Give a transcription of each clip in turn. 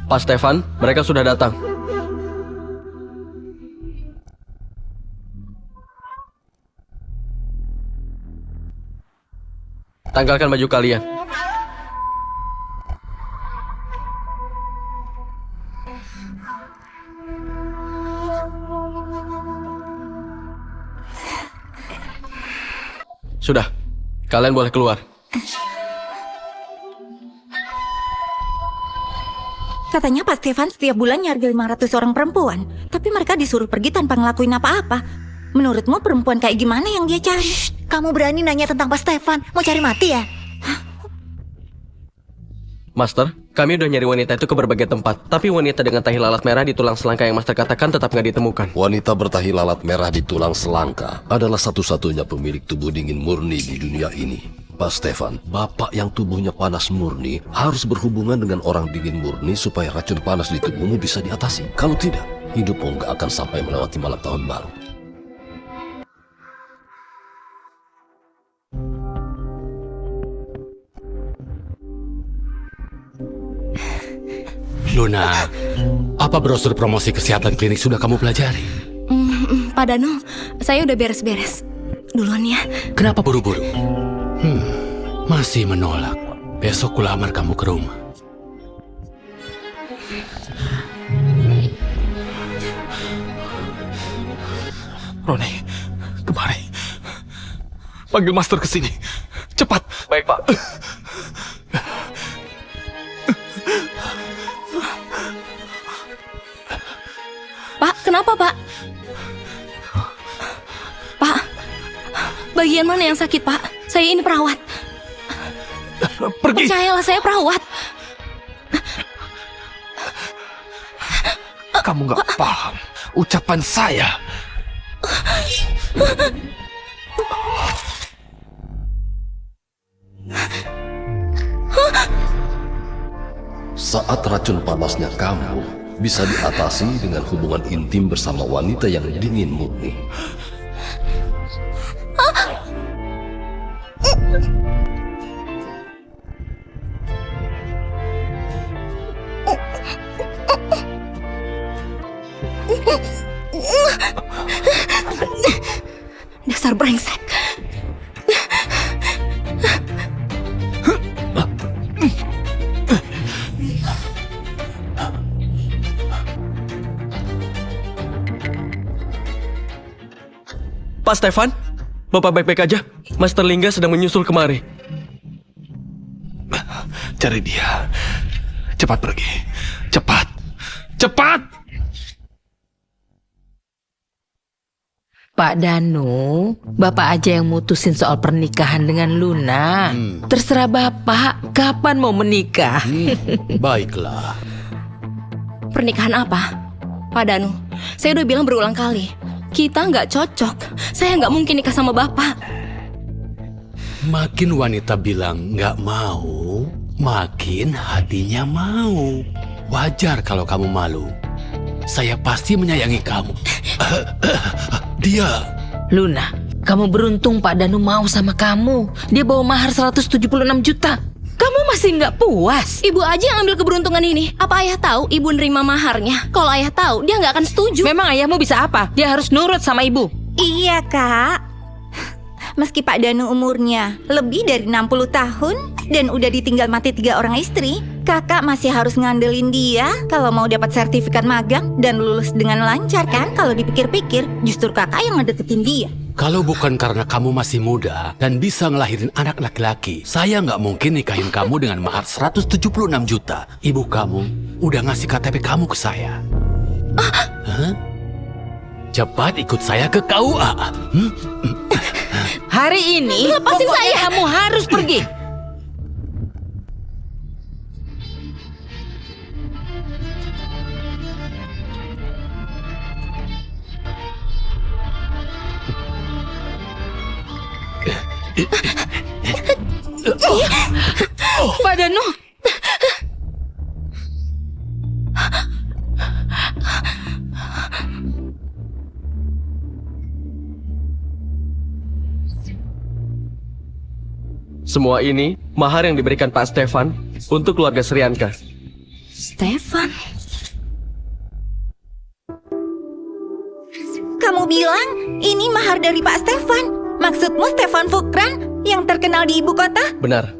Pak Stefan, mereka sudah datang. Tanggalkan baju kalian. Sudah, kalian boleh keluar. Katanya Pak Stefan setiap bulan nyarga 500 orang perempuan, tapi mereka disuruh pergi tanpa ngelakuin apa-apa. Menurutmu perempuan kayak gimana yang dia cari? Shh, kamu berani nanya tentang Pak Stefan? Mau cari mati ya? Master, kami udah nyari wanita itu ke berbagai tempat, tapi wanita dengan tahi lalat merah di tulang selangka yang Master katakan tetap nggak ditemukan. Wanita bertahi lalat merah di tulang selangka adalah satu-satunya pemilik tubuh dingin murni di dunia ini. Pak Stefan, bapak yang tubuhnya panas murni harus berhubungan dengan orang dingin murni supaya racun panas di tubuhmu bisa diatasi. Kalau tidak, hidupmu nggak akan sampai melewati malam tahun baru. Luna, apa brosur promosi kesehatan klinik sudah kamu pelajari? Pak Danu, saya udah beres-beres. Duluan ya. Kenapa buru-buru? Masih menolak. Besok kulamar kamu ke rumah. Roni, kemari. Panggil Master ke sini. Cepat. Baik, Pak. Pak, kenapa Pak? Pak, bagian mana yang sakit Pak? Saya ini perawat. Pergi. Percayalah, saya perawat. Kamu nggak paham ucapan saya. Saat racun panasnya kambuh, bisa diatasi dengan hubungan intim bersama wanita yang dingin murni. Dasar brengsek. Pak Stefan, Bapak baik-baik aja? Master Lingga sedang menyusul kemari. Cari dia. Cepat pergi. Cepat. Cepat. Pak Danu, Bapak aja yang mutusin soal pernikahan dengan Luna. Terserah Bapak, kapan mau menikah? Baiklah. Pernikahan apa? Pak Danu, saya udah bilang berulang kali. Kita nggak cocok. Saya nggak mungkin nikah sama Bapak. Makin wanita bilang nggak mau, makin hatinya mau. Wajar kalau kamu malu. Saya pasti menyayangi kamu. Dia. Luna, kamu beruntung Pak Danu mau sama kamu. Dia bawa mahar 176 juta. Kamu masih nggak puas? Ibu aja yang ambil keberuntungan ini. Apa ayah tahu ibu nerima maharnya? Kalau ayah tahu, dia nggak akan setuju. Memang ayahmu bisa apa? Dia harus nurut sama ibu. Iya, Kak. Meski Pak Danu umurnya lebih dari 60 tahun dan udah ditinggal mati 3 orang istri, kakak masih harus ngandelin dia kalau mau dapat sertifikat magang dan lulus dengan lancar kan? Kalau dipikir-pikir, justru kakak yang ngedeketin dia. Kalau bukan karena kamu masih muda dan bisa ngelahirin anak laki-laki, saya nggak mungkin nikahin kamu dengan mahar 176 juta. Ibu kamu udah ngasih KTP kamu ke saya. Hah? Cepat ikut saya ke KUA. Hari ini, Lepasin pokoknya saya. kamu harus pergi. Pak Danu. Semua ini mahar yang diberikan Pak Stefan untuk keluarga Srianka. Stefan. Kamu bilang ini mahar dari Pak Stefan. Maksudmu Stefan Fukran yang terkenal di ibu kota? Benar.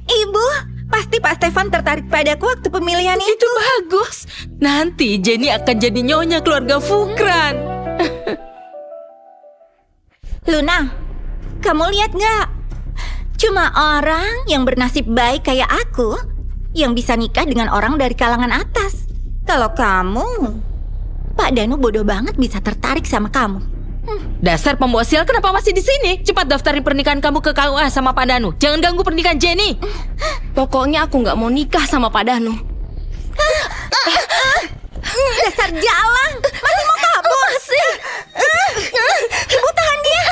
Ibu, pasti Pak Stefan tertarik padaku waktu pemilihan itu. Itu bagus. Nanti Jenny akan jadi nyonya keluarga Fukran. Luna, kamu lihat nggak? Cuma orang yang bernasib baik kayak aku yang bisa nikah dengan orang dari kalangan atas. Kalau kamu, Pak Danu bodoh banget bisa tertarik sama kamu. Dasar pembawa sial, kenapa masih di sini? Cepat daftarin pernikahan kamu ke KUA sama Pak Danu. Jangan ganggu pernikahan Jenny. Pokoknya aku nggak mau nikah sama Pak Danu. Dasar jalang, masih mau kabur? Ibu tahan dia.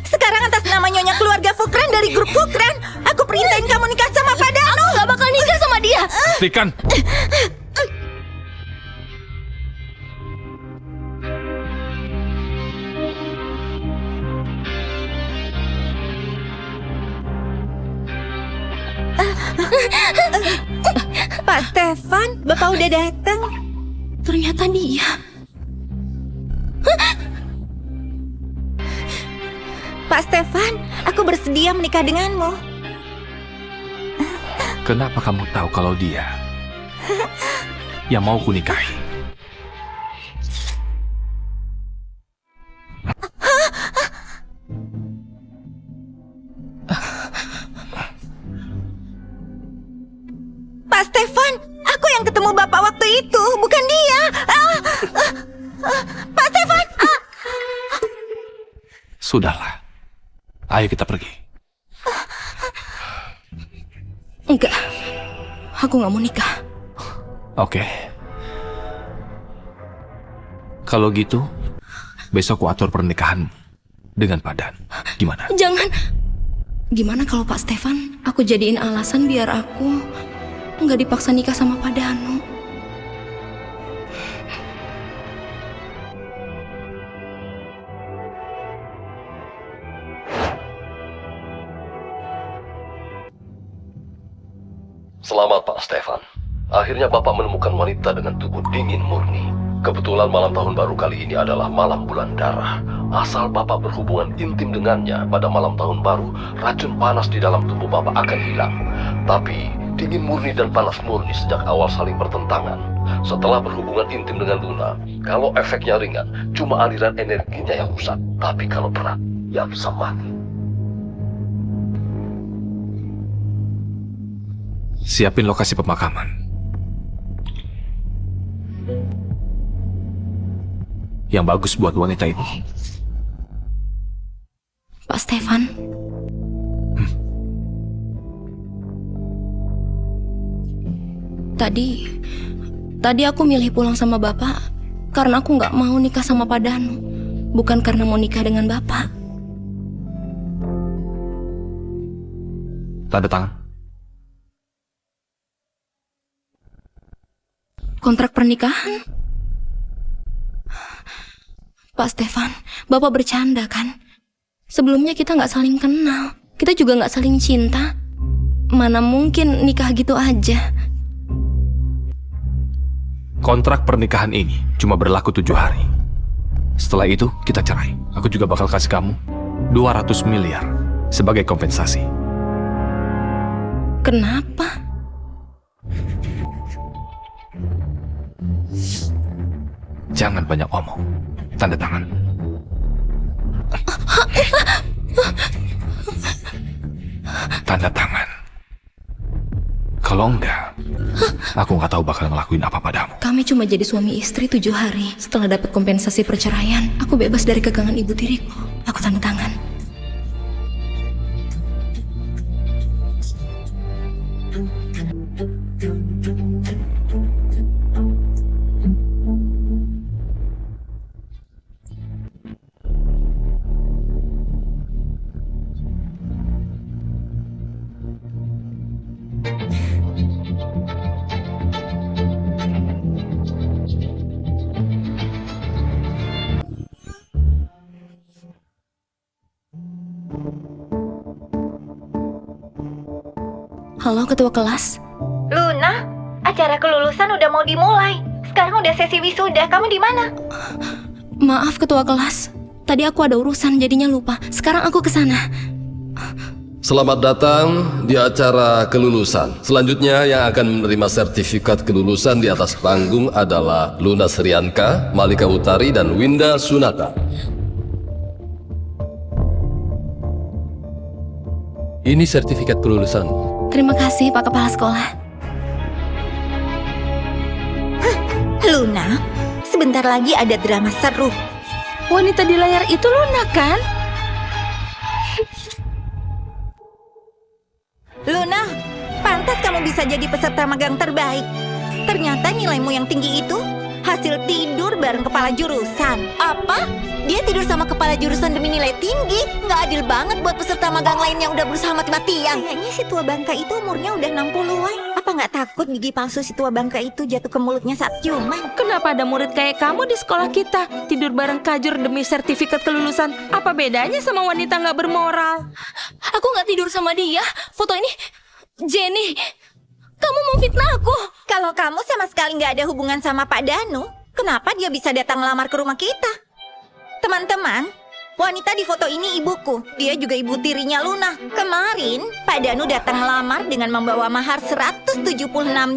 Sekarang atas nama nyonya keluarga Fukran dari grup Fukran, aku perintahin kamu nikah sama Pak Danu. Aku nggak bakal nikah sama dia. Hentikan. Pak Stefan, Bapak udah datang. Ternyata dia. Pak Stefan, aku bersedia menikah denganmu. Kenapa kamu tahu kalau dia yang mau kunikahi? Pak Stefan, aku yang ketemu Bapak waktu itu, bukan dia. Pak Stefan. Sudahlah. Ayo kita pergi. Enggak. Aku nggak mau nikah. Oke. Kalau gitu, besok aku atur pernikahan dengan Pak Dan. Gimana? Jangan. Gimana kalau Pak Stefan aku jadiin alasan biar aku nggak dipaksa nikah sama Pak Danu? Selamat Pak Stefan. Akhirnya Bapak menemukan wanita dengan tubuh dingin murni. Kebetulan malam tahun baru kali ini adalah malam bulan darah. Asal Bapak berhubungan intim dengannya pada malam tahun baru, racun panas di dalam tubuh Bapak akan hilang. Tapi dingin murni dan panas murni sejak awal saling bertentangan. Setelah berhubungan intim dengan Luna, kalau efeknya ringan, cuma aliran energinya yang rusak. Tapi kalau berat, ya bisa mati. Siapin lokasi pemakaman. Yang bagus buat wanita itu. Pak Stefan. Tadi aku milih pulang sama Bapak karena aku nggak mau nikah sama Pak Danu, bukan karena mau nikah dengan Bapak. Tanda tangan. Kontrak pernikahan. Pak Stefan, Bapak bercanda kan? Sebelumnya kita nggak saling kenal, kita juga nggak saling cinta. Mana mungkin nikah gitu aja. Kontrak pernikahan ini cuma berlaku 7 hari. Setelah itu kita cerai. Aku juga bakal kasih kamu 200 miliar sebagai kompensasi. Kenapa? Jangan banyak omong. Tanda tangan. Tanda tangan. Kalau enggak, aku nggak tahu bakal ngelakuin apa padamu. Kami cuma jadi suami istri 7 hari. Setelah dapat kompensasi perceraian, aku bebas dari kekangan ibu tiriku. Aku tanda tangan. Halo ketua kelas. Luna, acara kelulusan udah mau dimulai. Sekarang udah sesi wisuda. Kamu di mana? Maaf ketua kelas. Tadi aku ada urusan jadinya lupa. Sekarang aku ke sana. Selamat datang di acara kelulusan. Selanjutnya yang akan menerima sertifikat kelulusan di atas panggung adalah Luna Srianka, Malika Utari, dan Winda Sunata. Ini sertifikat kelulusan. Terima kasih Pak Kepala Sekolah. Luna, sebentar lagi ada drama seru. Wanita di layar itu Luna kan? Luna, pantas kamu bisa jadi peserta magang terbaik. Ternyata nilaimu yang tinggi itu hasil tidur bareng kepala jurusan. Apa? Dia tidur sama kepala jurusan demi nilai tinggi? Nggak adil banget buat peserta magang lain yang udah berusaha mati-matian. Kayaknya si tua bangka itu umurnya udah 60-an. Apa nggak takut gigi palsu si tua bangka itu jatuh ke mulutnya saat ciuman? Kenapa ada murid kayak kamu di sekolah kita? Tidur bareng kajur demi sertifikat kelulusan. Apa bedanya sama wanita nggak bermoral? Aku nggak tidur sama dia. Foto ini Jenny. Kamu mau fitnah aku? Kalau kamu sama sekali nggak ada hubungan sama Pak Danu, kenapa dia bisa datang melamar ke rumah kita? Teman-teman, wanita di foto ini ibuku. Dia juga ibu tirinya Luna. Kemarin, Pak Danu datang melamar dengan membawa mahar 176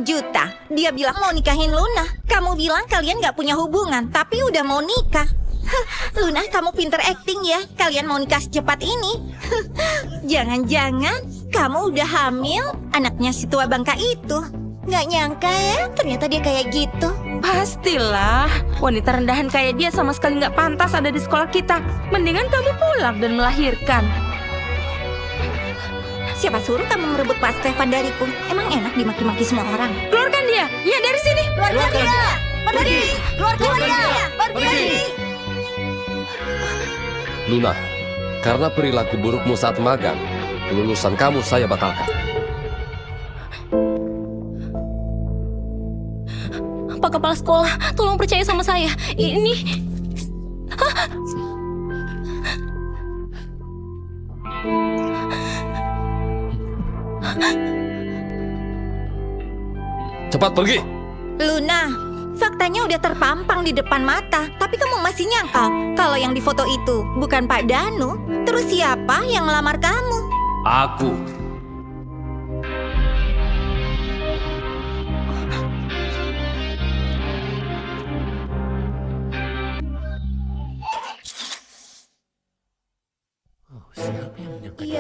juta. Dia bilang mau nikahin Luna. Kamu bilang kalian nggak punya hubungan, tapi udah mau nikah. Luna, kamu pinter acting ya. Kalian mau nikah secepat ini. Jangan-jangan kamu udah hamil anaknya si tua bangka itu. Nggak nyangka ya, ternyata dia kayak gitu. Pastilah, wanita rendahan kayak dia sama sekali nggak pantas ada di sekolah kita. Mendingan kamu pulang dan melahirkan. Siapa suruh kamu merebut Pak Stefan dariku? Emang enak dimaki-maki semua orang? Keluarkan dia, ya dari sini. Keluarkan dia! Pergi! Keluarkan dia! Pergi! Luna, karena perilaku burukmu saat magang, kelulusan kamu saya batalkan. Pak Kepala Sekolah, tolong percaya sama saya. Ini... Cepat pergi! Luna, faktanya udah terpampang di depan mata, tapi kamu masih nyangkal kalau yang di foto itu bukan Pak Danu. Terus siapa yang melamar kamu? Aku.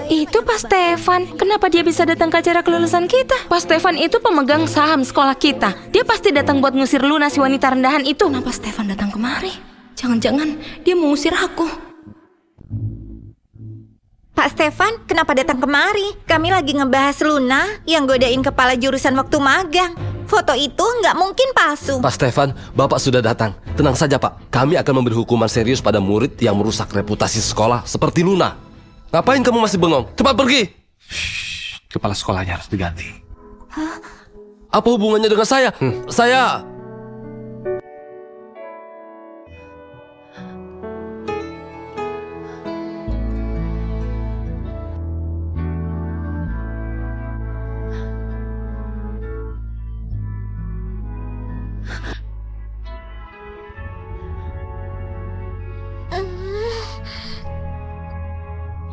Itu Pak Stefan. Kenapa dia bisa datang ke acara kelulusan kita? Pak Stefan itu pemegang saham sekolah kita. Dia pasti datang buat ngusir Luna si wanita rendahan itu. Kenapa Stefan datang kemari? Jangan-jangan dia mengusir aku. Pak Stefan, kenapa datang kemari? Kami lagi ngebahas Luna yang godain kepala jurusan waktu magang. Foto itu nggak mungkin palsu. Pak Stefan, Bapak sudah datang. Tenang saja Pak, kami akan memberi hukuman serius pada murid yang merusak reputasi sekolah seperti Luna. Ngapain kamu masih bengong? Cepat pergi! Kepala sekolahnya harus diganti. Apa hubungannya dengan saya? Saya...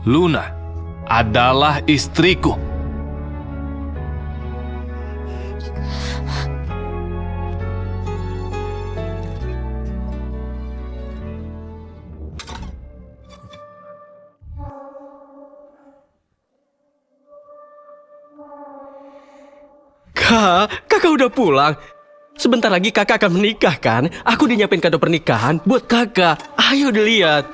Luna adalah istriku. Kakak udah pulang. Sebentar lagi kakak akan menikah kan? Aku udah nyiapin kado pernikahan buat kakak. Ayo dilihat.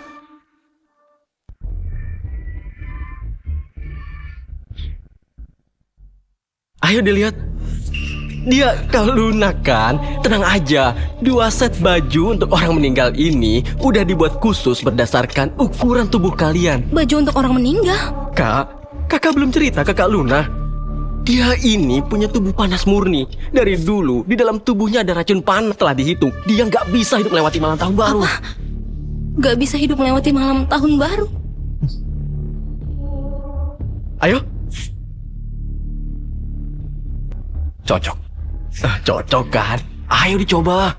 Ayo dilihat. Dia Kak Luna kan? Tenang aja. 2 set baju untuk orang meninggal ini udah dibuat khusus berdasarkan ukuran tubuh kalian. Baju untuk orang meninggal? Kakak belum cerita ke Kak Luna. Dia ini punya tubuh panas murni. Dari dulu di dalam tubuhnya ada racun panas telah dihitung. Dia nggak bisa hidup melewati malam tahun baru. Apa? Gak bisa hidup melewati malam tahun baru? Ayo. Cocok. Cocok kan? Ayo dicoba.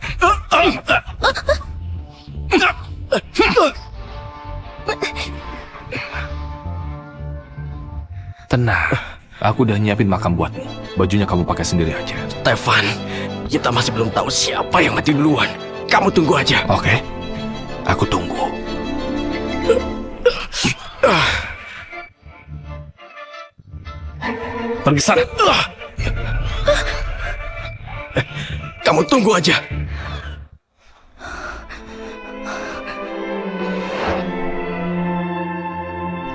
Tenang. Aku udah nyiapin makam buatmu. Bajunya kamu pakai sendiri aja. Stefan, kita masih belum tahu siapa yang mati duluan. Kamu tunggu aja. Oke? Aku tunggu. Pergi sana. Kamu tunggu aja.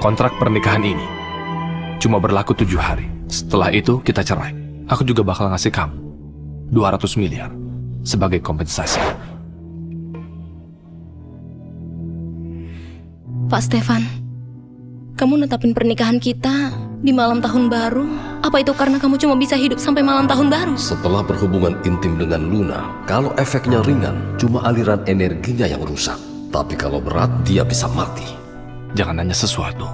Kontrak pernikahan ini cuma berlaku 7 hari. Setelah itu kita cerai. Aku juga bakal ngasih kamu 200 miliar sebagai kompensasi. Pak Stefan, kamu netapin pernikahan kita di malam tahun baru. Apa itu karena kamu cuma bisa hidup sampai malam tahun baru? Setelah berhubungan intim dengan Luna, kalau efeknya ringan, cuma aliran energinya yang rusak. Tapi kalau berat, dia bisa mati. Jangan nanya sesuatu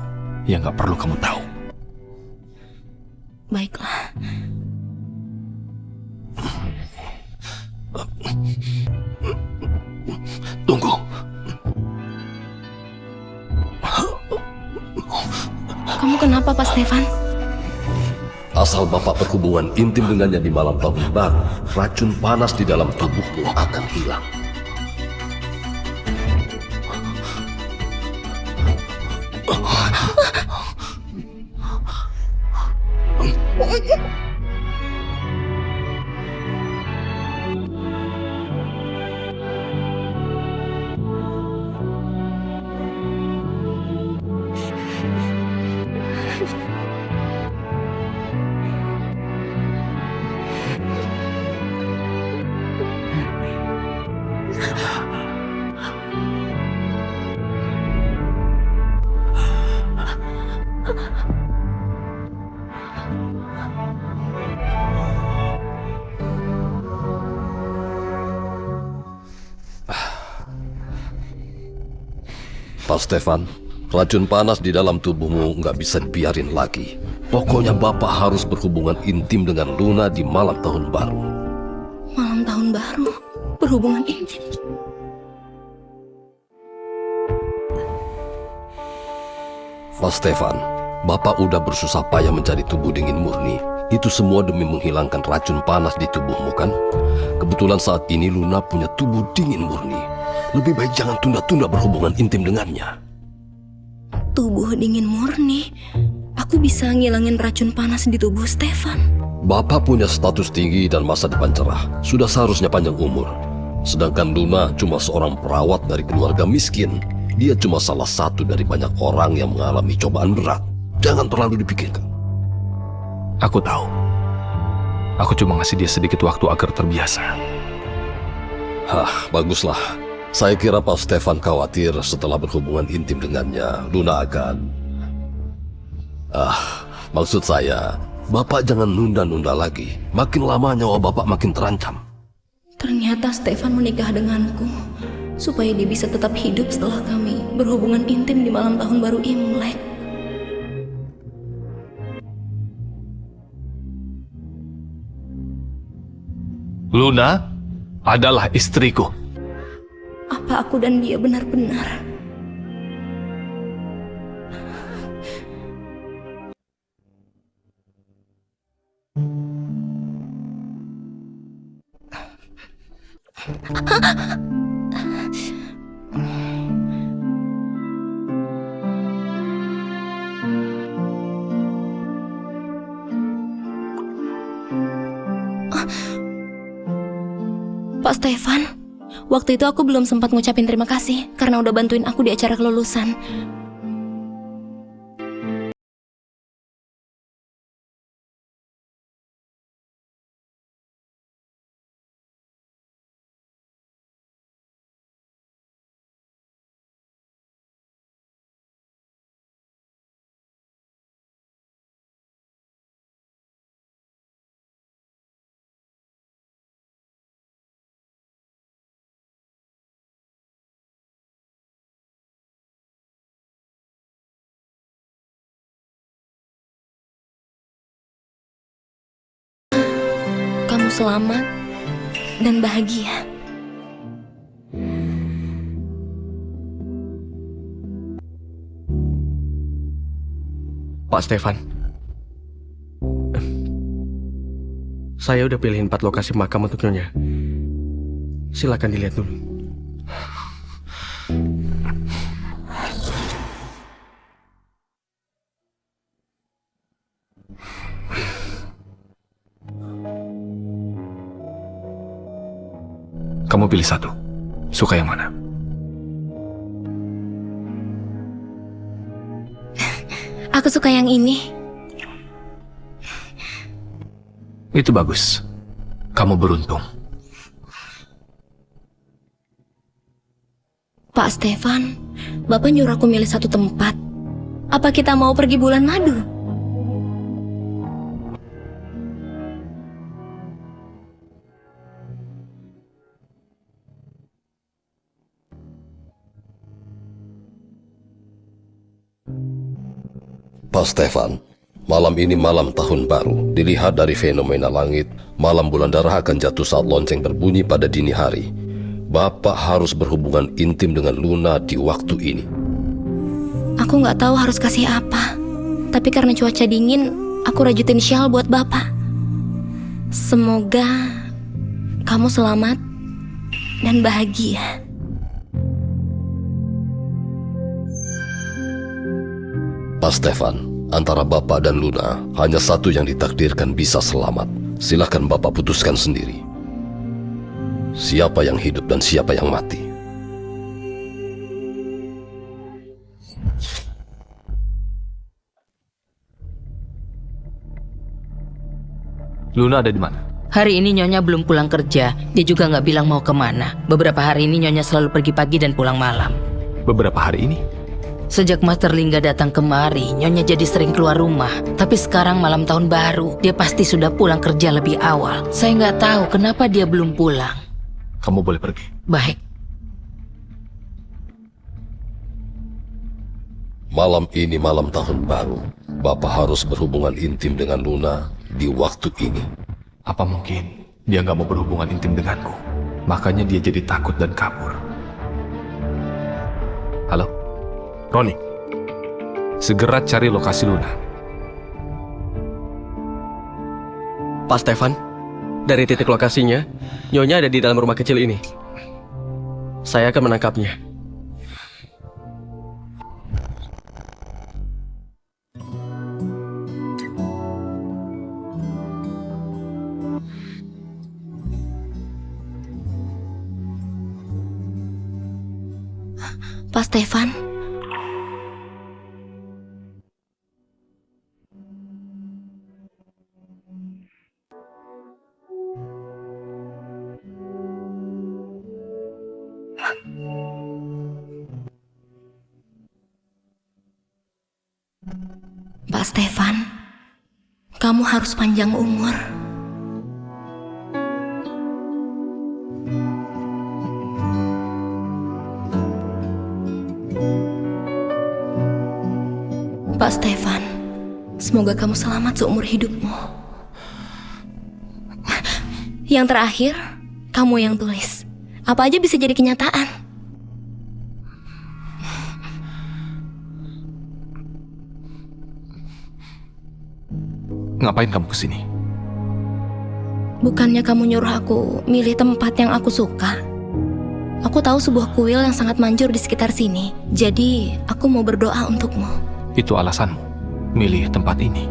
yang gak perlu kamu tahu. Baiklah. Tunggu. Kamu kenapa, Pak Stefan? Asal Bapak berhubungan intim dengannya di malam tahun baru, racun panas di dalam tubuhmu akan hilang. Pak Stefan, racun panas di dalam tubuhmu nggak bisa dibiarin lagi. Pokoknya Bapak harus berhubungan intim dengan Luna di malam tahun baru. Malam tahun baru, berhubungan intim. Pak Stefan, Bapak udah bersusah payah mencari tubuh dingin murni. Itu semua demi menghilangkan racun panas di tubuhmu kan? Kebetulan saat ini Luna punya tubuh dingin murni. Lebih baik jangan tunda-tunda berhubungan intim dengannya. Tubuh dingin murni. Aku bisa ngilangin racun panas di tubuh Stefan. Bapak punya status tinggi dan masa depan cerah. Sudah seharusnya panjang umur. Sedangkan Luna cuma seorang perawat dari keluarga miskin. Dia cuma salah satu dari banyak orang yang mengalami cobaan berat. Jangan terlalu dipikirkan. Aku tahu. Aku cuma ngasih dia sedikit waktu agar terbiasa. Baguslah. Saya kira Pak Stefan khawatir setelah berhubungan intim dengannya, Luna akan... maksud saya, Bapak jangan nunda-nunda lagi. Makin lama nyawa Bapak makin terancam. Ternyata Stefan menikah denganku supaya dia bisa tetap hidup setelah kami berhubungan intim di malam tahun baru Imlek. Luna adalah istriku. Apa aku dan dia benar-benar? Pak Stefan, waktu itu aku belum sempat ngucapin terima kasih karena udah bantuin aku di acara kelulusan. selamat dan bahagia. Pak Stefan, saya udah pilihin 4 lokasi makam untuk Nyonya. Silakan dilihat dulu. Kamu pilih satu. Suka yang mana? Aku suka yang ini. Itu bagus. Kamu beruntung. Pak Stefan, Bapak nyuruh aku milih satu tempat. Apa kita mau pergi bulan madu? Pak Stefan, malam ini malam tahun baru. Dilihat dari fenomena langit, malam bulan darah akan jatuh saat lonceng berbunyi pada dini hari. Bapak harus berhubungan intim dengan Luna di waktu ini. Aku nggak tahu harus kasih apa. Tapi karena cuaca dingin, aku rajutin shawl buat Bapak. Semoga kamu selamat dan bahagia. Pak Stefan, antara Bapak dan Luna, hanya satu yang ditakdirkan bisa selamat. Silakan Bapak putuskan sendiri. Siapa yang hidup dan siapa yang mati? Luna ada di mana? Hari ini Nyonya belum pulang kerja. Dia juga nggak bilang mau kemana. Beberapa hari ini Nyonya selalu pergi pagi dan pulang malam. Beberapa hari ini? Sejak Master Lingga datang kemari, Nyonya jadi sering keluar rumah. Tapi sekarang malam tahun baru, dia pasti sudah pulang kerja lebih awal. Saya nggak tahu kenapa dia belum pulang. Kamu boleh pergi. Baik. Malam ini malam tahun baru. Bapak harus berhubungan intim dengan Luna di waktu ini. Apa mungkin dia nggak mau berhubungan intim denganku? Makanya dia jadi takut dan kabur. Halo? Roni, segera cari lokasi Luna. Pak Stefan, dari titik lokasinya, Nyonya ada di dalam rumah kecil ini. Saya akan menangkapnya. Pak Stefan, Pak Stefan, kamu harus panjang umur. Pak Stefan, semoga kamu selamat seumur hidupmu. Yang terakhir, kamu yang tulis. Apa aja bisa jadi kenyataan. Ngapain kamu kesini? Bukannya kamu nyuruh aku milih tempat yang aku suka. Aku tahu sebuah kuil yang sangat manjur di sekitar sini. Jadi, aku mau berdoa untukmu. Itu alasanmu milih tempat ini.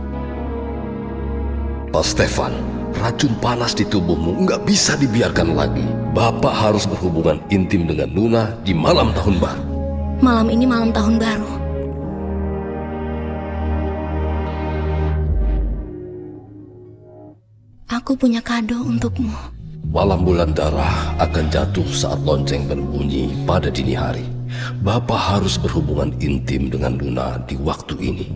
Pak Stefan, racun panas di tubuhmu nggak bisa dibiarkan lagi. Bapak harus berhubungan intim dengan Luna di malam tahun baru. Malam ini malam tahun baru. Aku punya kado untukmu. Malam bulan darah akan jatuh saat lonceng berbunyi pada dini hari. Bapak harus berhubungan intim dengan Luna di waktu ini.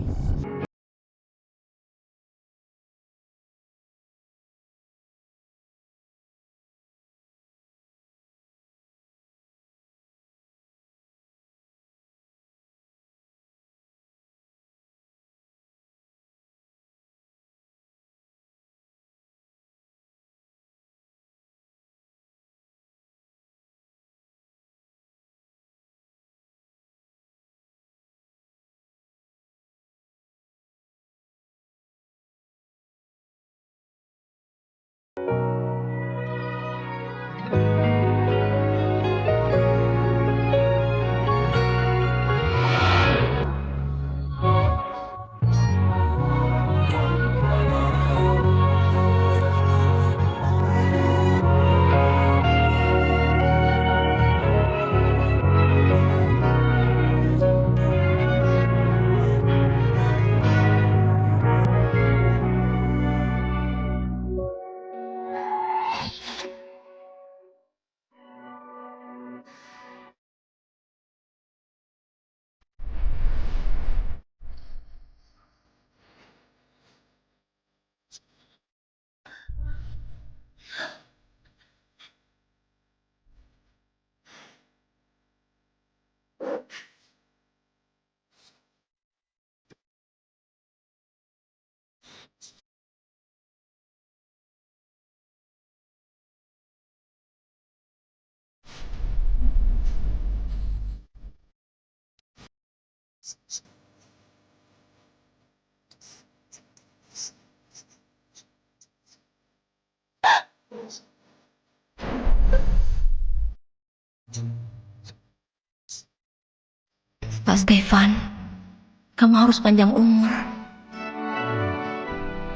Pak Stefan, kamu harus panjang umur.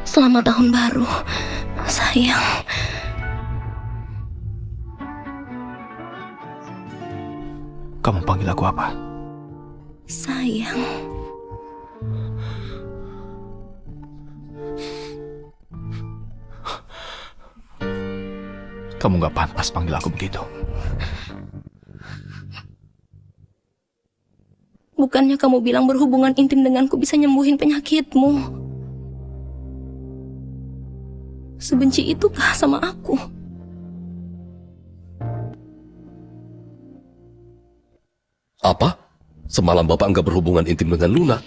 Selamat tahun baru, sayang. Kamu panggil aku apa? Sayang. Kamu gak pantas panggil aku begitu. Bukannya kamu bilang berhubungan intim denganku bisa nyembuhin penyakitmu? Sebenci itukah sama aku? Apa? Semalam Bapak nggak berhubungan intim dengan Luna?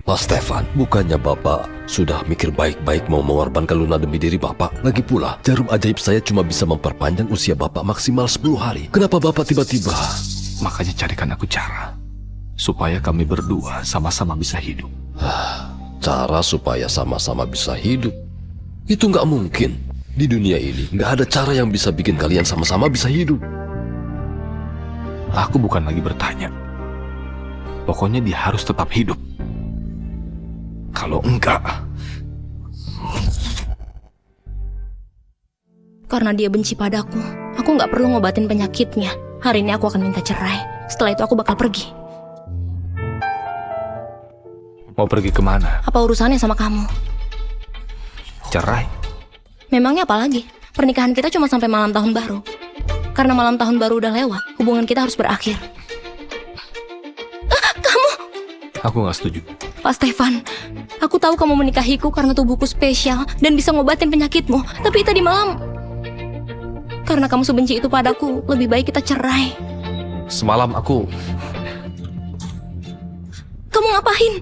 Pak Stefan, bukannya Bapak sudah mikir baik-baik mau mengorbankan Luna demi diri Bapak? Lagi pula, jarum ajaib saya cuma bisa memperpanjang usia Bapak maksimal 10 hari. Kenapa Bapak tiba-tiba... Makanya carikan aku cara supaya kami berdua sama-sama bisa hidup. Cara supaya sama-sama bisa hidup? Itu nggak mungkin. Di dunia ini nggak ada cara yang bisa bikin kalian sama-sama bisa hidup. Aku bukan lagi bertanya. Pokoknya dia harus tetap hidup. Kalau enggak... Karena dia benci padaku, aku nggak perlu ngobatin penyakitnya. Hari ini aku akan minta cerai. Setelah itu aku bakal pergi. Mau pergi kemana? Apa urusannya sama kamu? Cerai? Memangnya apa lagi? Pernikahan kita cuma sampai malam tahun baru. Karena malam tahun baru udah lewat, hubungan kita harus berakhir. Kamu! Aku gak setuju. Pak Stefan, aku tahu kamu menikahiku karena tubuhku spesial dan bisa ngobatin penyakitmu. Tapi tadi malam, karena kamu sebenci itu padaku, lebih baik kita cerai. Semalam aku... Kamu ngapain?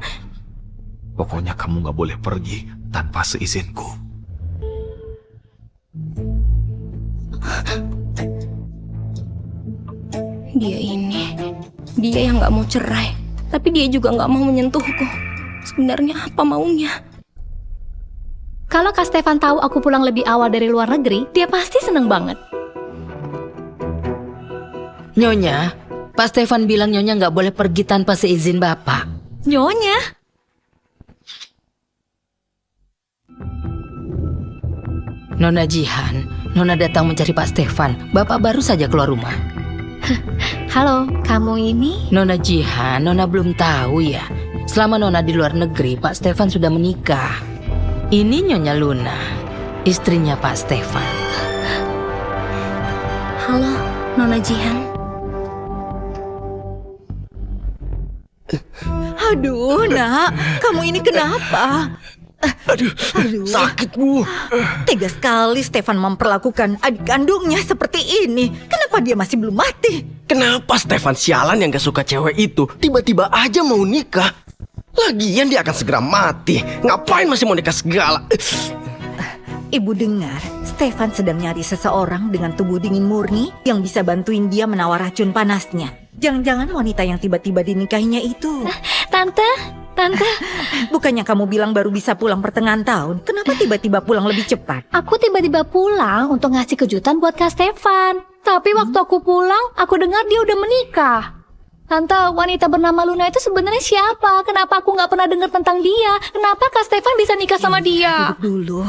Pokoknya kamu gak boleh pergi tanpa seizinku. Dia yang gak mau cerai, tapi dia juga gak mau menyentuhku. Sebenarnya apa maunya? Kalau Kak Stefan tahu aku pulang lebih awal dari luar negeri, dia pasti seneng banget. Nyonya, Pak Stefan bilang Nyonya nggak boleh pergi tanpa seizin Bapak. Nyonya? Nona Jihan, Nona datang mencari Pak Stefan. Bapak baru saja keluar rumah. Halo, kamu ini? Nona Jihan, Nona belum tahu ya. Selama Nona di luar negeri, Pak Stefan sudah menikah. Ini Nyonya Luna, istrinya Pak Stefan. Halo, Nona Jihan. Aduh, nak, kamu ini kenapa? Aduh, sakit Bu. Tega sekali Stefan memperlakukan adik kandungnya seperti ini. Kenapa dia masih belum mati? Kenapa Stefan sialan yang gak suka cewek itu tiba-tiba aja mau nikah? Lagian dia akan segera mati. Ngapain masih mau nikah segala? Ibu dengar, Stefan sedang nyari seseorang dengan tubuh dingin murni yang bisa bantuin dia menawar racun panasnya. Jangan-jangan wanita yang tiba-tiba dinikahinya itu. Tante. Bukannya kamu bilang baru bisa pulang pertengahan tahun? Kenapa tiba-tiba pulang lebih cepat? Aku tiba-tiba pulang untuk ngasih kejutan buat Kak Stefan. Tapi waktu aku pulang, aku dengar dia udah menikah. Tante, wanita bernama Luna itu sebenarnya siapa? Kenapa aku nggak pernah dengar tentang dia? Kenapa Kak Stefan bisa nikah sama dia? Duduk dulu.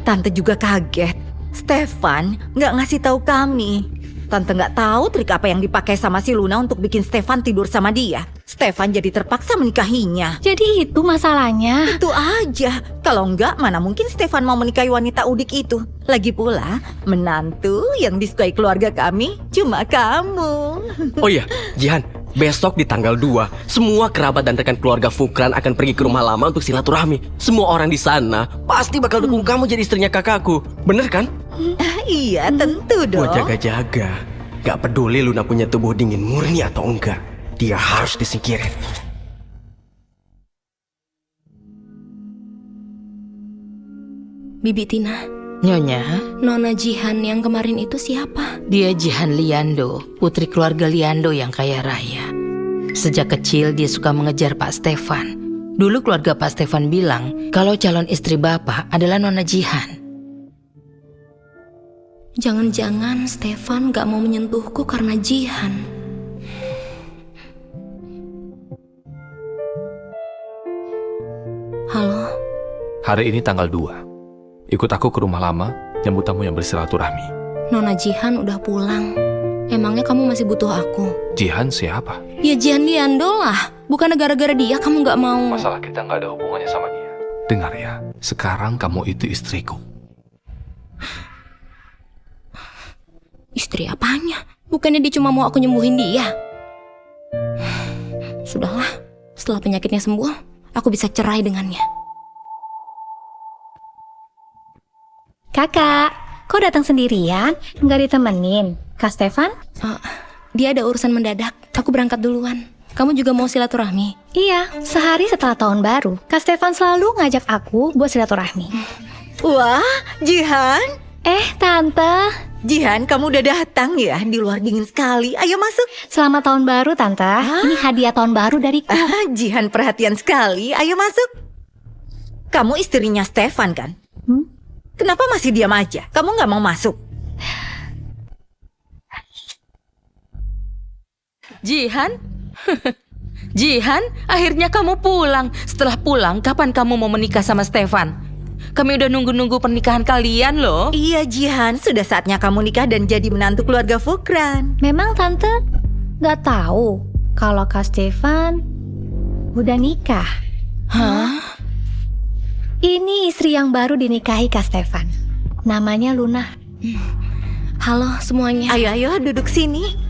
Tante juga kaget. Stefan nggak ngasih tahu kami. Tante nggak tahu trik apa yang dipakai sama si Luna untuk bikin Stefan tidur sama dia. Stefan jadi terpaksa menikahinya. Jadi itu masalahnya. Itu aja. Kalau enggak, mana mungkin Stefan mau menikahi wanita udik itu. Lagi pula, menantu yang disukai keluarga kami cuma kamu. Oh iya, Jihan, besok di tanggal 2, semua kerabat dan rekan keluarga Fukran akan pergi ke rumah lama untuk silaturahmi. Semua orang di sana pasti bakal dukung kamu jadi istrinya kakakku. Bener kan? Iya, tentu dong. Buat jaga-jaga. Gak peduli Luna punya tubuh dingin murni atau enggak, dia harus disingkirin. Bibi Tina, Nyonya, Nona Jihan yang kemarin itu siapa? dia Jihan Liando, putri keluarga Liando yang kaya raya. Sejak kecil dia suka mengejar Pak Stefan. Dulu keluarga Pak Stefan bilang kalau calon istri Bapak adalah Nona Jihan. Jangan-jangan Stefan gak mau menyentuhku karena Jihan. Halo? Hari ini tanggal 2. Ikut aku ke rumah lama, nyambut tamu yang bersilaturahmi. Nona Jihan udah pulang. Emangnya kamu masih butuh aku? Jihan siapa? Ya Jihan Diandol lah. Bukan gara-gara dia kamu gak mau. Masalah kita nggak ada hubungannya sama dia. Dengar ya, sekarang kamu itu istriku. Istri apanya? Bukannya dia cuma mau aku nyembuhin dia? Sudahlah, setelah penyakitnya sembuh, aku bisa cerai dengannya. Kakak, kok datang sendirian? Nggak ditemenin? Kak Stefan? Dia ada urusan mendadak. Aku berangkat duluan. Kamu juga mau silaturahmi? Iya, sehari setelah tahun baru, Kak Stefan selalu ngajak aku buat silaturahmi. Wah, Jihan. Tante. Jihan, kamu udah datang ya? Di luar dingin sekali. Ayo masuk. Selamat tahun baru, Tante. Ini hadiah tahun baru dariku. Jihan perhatian sekali. Ayo masuk. Kamu istrinya Stefan kan? Kenapa masih diam aja? Kamu nggak mau masuk? Jihan? Jihan, akhirnya kamu pulang. Setelah pulang, kapan kamu mau menikah sama Stefan? Kami udah nunggu-nunggu pernikahan kalian loh. Iya Jihan, sudah saatnya kamu nikah dan jadi menantu keluarga Fukran. Memang Tante nggak tahu kalau Kak Stefan udah nikah. Hah? Ini istri yang baru dinikahi Kak Stefan. Namanya Luna. Halo semuanya. Ayo duduk sini.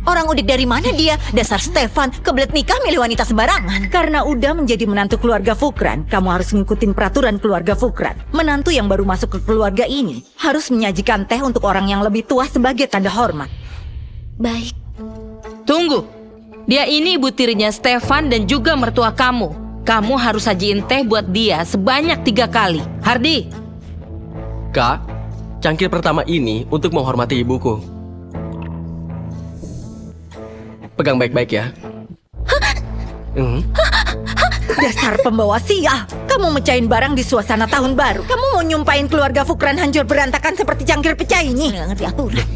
Orang udik dari mana dia? Dasar Stefan, kebelet nikah milih wanita sembarangan. Karena udah menjadi menantu keluarga Fukran, kamu harus ngikutin peraturan keluarga Fukran. Menantu yang baru masuk ke keluarga ini harus menyajikan teh untuk orang yang lebih tua sebagai tanda hormat. Baik. Tunggu. Dia ini ibu tirinya Stefan dan juga mertua kamu. Kamu harus sajiin teh buat dia sebanyak 3 kali. Hardi. Kak, cangkir pertama ini untuk menghormati ibuku. Pegang baik-baik ya. Dasar pembawa sial. Kamu mecahin barang di suasana tahun baru. Kamu mau nyumpain keluarga Fukran hancur berantakan seperti cangkir pecah ini. Nggak ngerti aturan.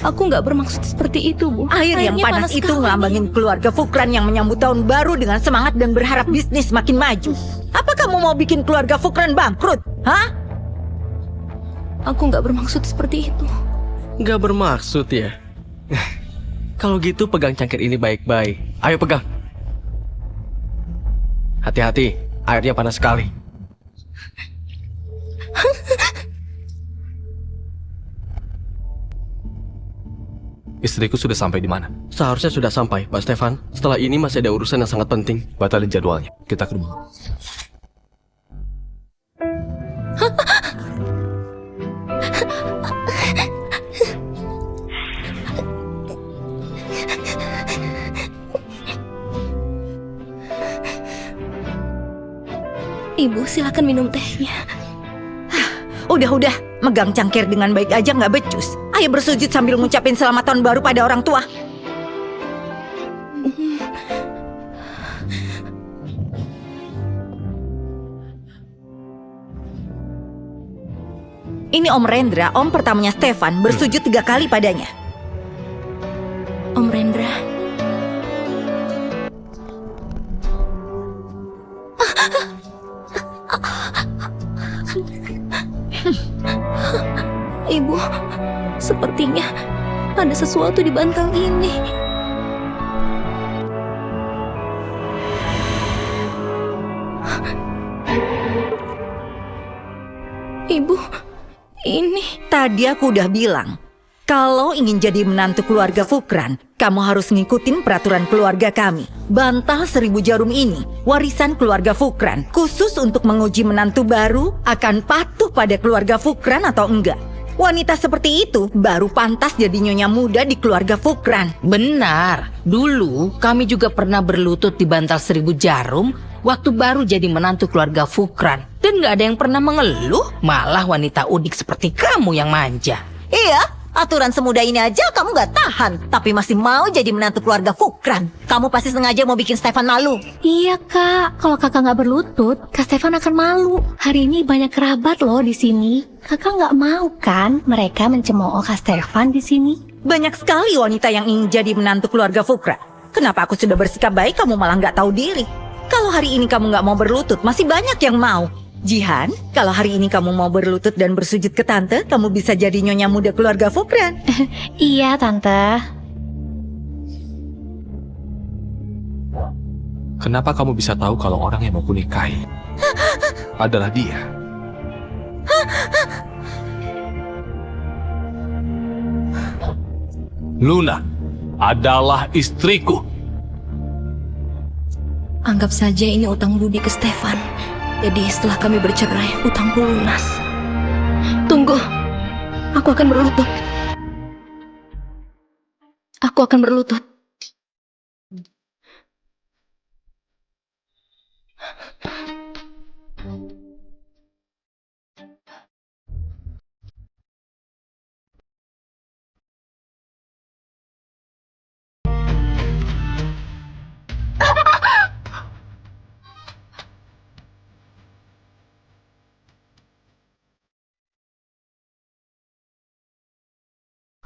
Aku nggak bermaksud seperti itu, Bu. Air yang Airnya panas itu sekali. ngelambangin keluarga Fukran yang menyambut tahun baru dengan semangat dan berharap bisnis makin maju. Apa kamu mau bikin keluarga Fukran bangkrut? Hah? Aku nggak bermaksud seperti itu. Nggak bermaksud ya. Kalau gitu pegang cangkir ini baik-baik. Ayo pegang. Hati-hati, airnya panas sekali. Istriku sudah sampai di mana? Seharusnya sudah sampai, Pak Stefan. Setelah ini masih ada urusan yang sangat penting. Batalin jadwalnya. Kita ke rumah. Ibu, silakan minum tehnya. Udah, megang cangkir dengan baik aja nggak becus. Ayo bersujud sambil ngucapin selamat tahun baru pada orang tua. Ini Om Rendra, om pertamanya Stefan, bersujud 3 kali padanya. Om Rendra. Ibu, sepertinya ada sesuatu di bantal ini. Ibu, ini... Tadi aku udah bilang, kalau ingin jadi menantu keluarga Fukran, kamu harus ngikutin peraturan keluarga kami. Bantal 1000 jarum ini, warisan keluarga Fukran, khusus untuk menguji menantu baru akan patuh pada keluarga Fukran atau enggak. Wanita seperti itu baru pantas jadi nyonya muda di keluarga Fukran. Benar. Dulu kami juga pernah berlutut di bantal 1000 jarum waktu baru jadi menantu keluarga Fukran. Dan gak ada yang pernah mengeluh. Malah wanita udik seperti kamu yang manja. Iya, Aturan semudah ini aja kamu gak tahan, tapi masih mau jadi menantu keluarga Fukran. Kamu pasti sengaja mau bikin Stefan malu. Iya kak, kalau kakak nggak berlutut, Kak Stefan akan malu. Hari ini banyak kerabat loh di sini. Kakak nggak mau kan mereka mencemooh Kak Stefan di sini? Banyak sekali wanita yang ingin jadi menantu keluarga Fukran. Kenapa aku sudah bersikap baik, kamu malah gak tahu diri? Kalau hari ini kamu gak mau berlutut, masih banyak yang mau. Jihan, kalau hari ini kamu mau berlutut dan bersujud ke tante, kamu bisa jadi nyonya muda keluarga Fukran. Iya tante. Kenapa kamu bisa tahu kalau orang yang mau kunikahi adalah dia? Luna adalah istriku. Anggap saja ini utang budi ke Stefan. Jadi setelah kami bercerai, utangku lunas. Tunggu, aku akan berlutut. Aku akan berlutut.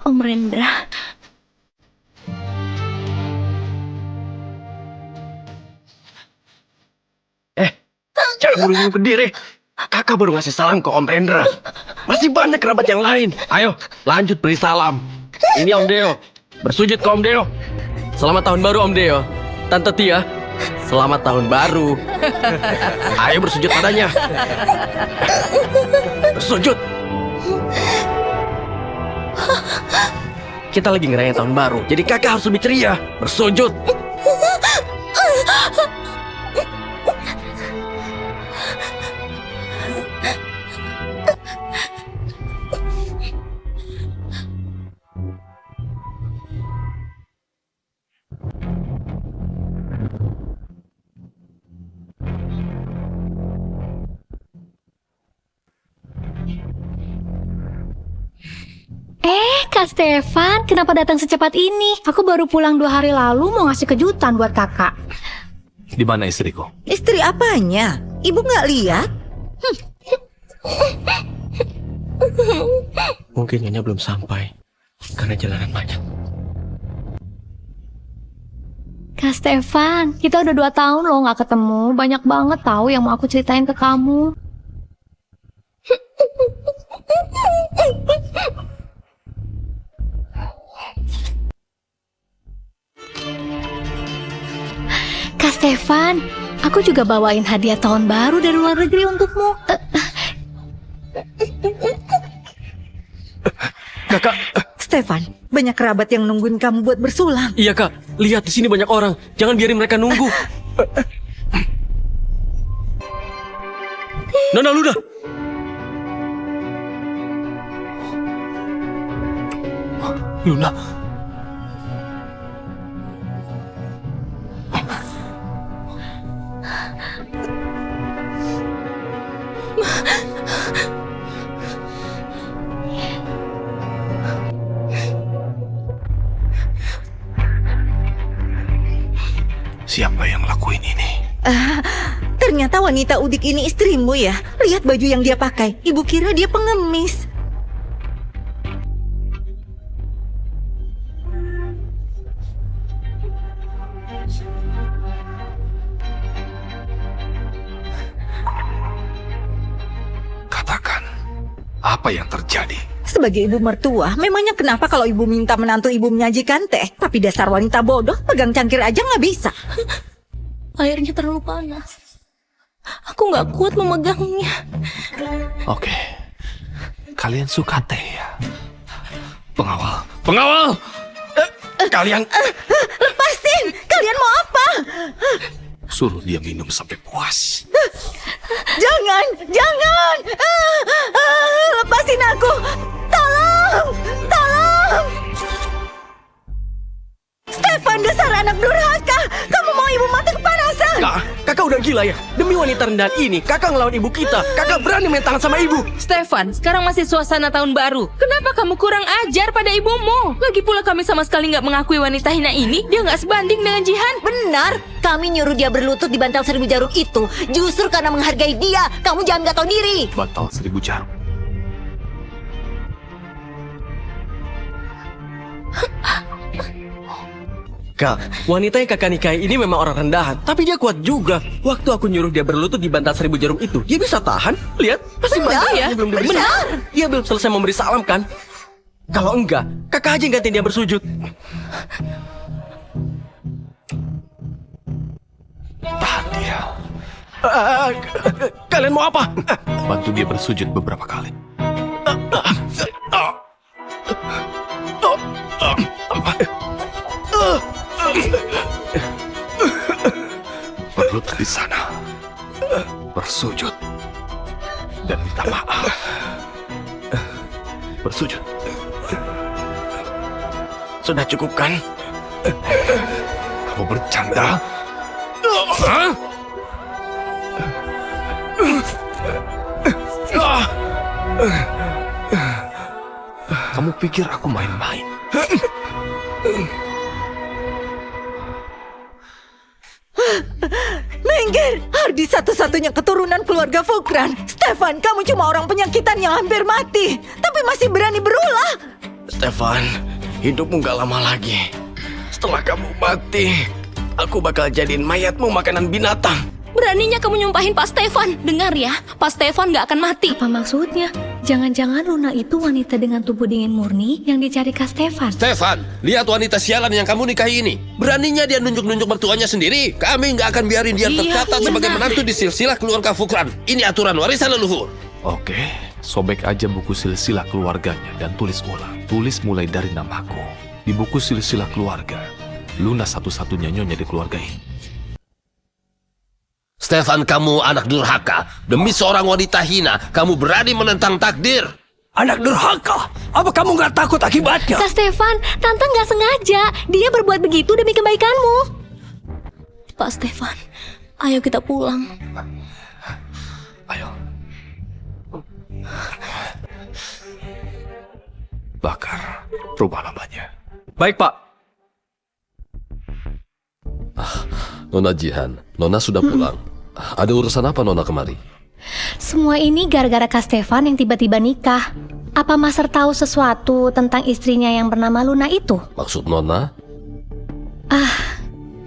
Om Rendra. Jangan buru-buru berdiri. Kakak baru ngasih salam ke Om Rendra. Masih banyak kerabat yang lain. Ayo, lanjut beri salam. Ini Om Deo. Bersujud ke Om Deo. Selamat tahun baru Om Deo. Tante Tia, selamat tahun baru. Ayo bersujud padanya. Bersujud. Kita lagi ngerayain tahun baru, jadi kakak harus lebih ceria. Bersujud. Kak Stefan, kenapa datang secepat ini? Aku baru pulang 2 hari lalu mau ngasih kejutan buat kakak. Di mana istriku? Istri apanya? Ibu nggak lihat? Mungkin Nyonya belum sampai karena jalanan macet. Kak Stefan, kita udah 2 tahun loh nggak ketemu. Banyak banget tahu yang mau aku ceritain ke kamu. Kak Stefan, aku juga bawain hadiah tahun baru dari luar negeri untukmu. Kakak, Stefan, banyak kerabat yang nungguin kamu buat bersulam. iya kak. Lihat di sini banyak orang. Jangan biarin mereka nunggu. Nona Luna. Luna. Siapa yang lakuin ini? Ternyata wanita udik ini istrimu ya. Lihat baju yang dia pakai. Ibu kira dia pengemis. Katakan, apa yang terjadi? Sebagai ibu mertua, memangnya kenapa kalau ibu minta menantu ibu menyajikan teh? Tapi dasar wanita bodoh, pegang cangkir aja nggak bisa. Airnya terlalu panas. Aku nggak kuat memegangnya. Oke, kalian suka teh ya? Pengawal, pengawal! Kalian Lepasin! Kalian mau apa? Suruh dia minum sampai puas. Jangan! Jangan! Lepasin aku! Tolong! Tolong! Stefan, dasar anak durhaka! Kamu mau ibu mati kepanasan! Kakak udah gila ya? Demi wanita rendahan ini, kakak ngelawan ibu kita. Kakak berani main tangan sama ibu. Stefan, sekarang masih suasana tahun baru. Kenapa kamu kurang ajar pada ibumu? Lagi pula kami sama sekali nggak mengakui wanita hina ini. Dia nggak sebanding dengan Jihan. Benar, kami nyuruh dia berlutut di bantal 1000 jarum itu justru karena menghargai dia. Kamu jangan gak tahu diri. Bantal 1000 jarum. Kak, wanita yang kakak nikahi ini memang orang rendahan, tapi dia kuat juga. Waktu aku nyuruh dia berlutut di bantal 1000 jarum itu, dia bisa tahan. Lihat, masih Benar, banyak ya? yang belum diberi salam. Dia belum selesai memberi salam kan? Kalau enggak, kakak aja yang gantiin dia bersujud. Tahan dia. Kalian mau apa? Bantu dia bersujud beberapa kali. Berlutut di sana, bersujud, dan minta maaf. Bersujud. Sudah cukup kan? Kamu bercanda? Hah? Kamu pikir aku main-main? Minggir, Hardy satu-satunya keturunan keluarga Fukran. Stefan, kamu cuma orang penyakitan yang hampir mati, tapi masih berani berulah. Stefan, hidupmu gak lama lagi. Setelah kamu mati, aku bakal jadiin mayatmu makanan binatang. Beraninya kamu nyumpahin Pak Stefan. Dengar ya, Pak Stefan gak akan mati. Apa maksudnya? Jangan-jangan Luna itu wanita dengan tubuh dingin murni yang dicari Kak Stefan. Stefan, lihat wanita sialan yang kamu nikahi ini. Beraninya dia nunjuk-nunjuk mertuanya sendiri. Kami nggak akan biarin dia tercatat sebagai menantu di silsilah keluarga Fukran. Ini aturan warisan leluhur. Oke, sobek aja buku silsilah keluarganya dan tulis ulang. Tulis mulai dari namaku. Di buku silsilah keluarga, Luna satu-satunya nyonya di keluarga ini. Stefan, kamu anak durhaka. Demi seorang wanita hina, kamu berani menentang takdir. Anak durhaka, apa kamu nggak takut akibatnya? Kak Stefan, Tante nggak sengaja. Dia berbuat begitu demi kebaikanmu. Pak Stefan, ayo kita pulang. Ayo. Bakar rumah lamanya. Baik, Pak. Nona Jihan, Nona sudah pulang. Ada urusan apa Nona kemari? Semua ini gara-gara Kak Stefan yang tiba-tiba nikah. Apa Master tahu sesuatu tentang istrinya yang bernama Luna itu? Maksud Nona?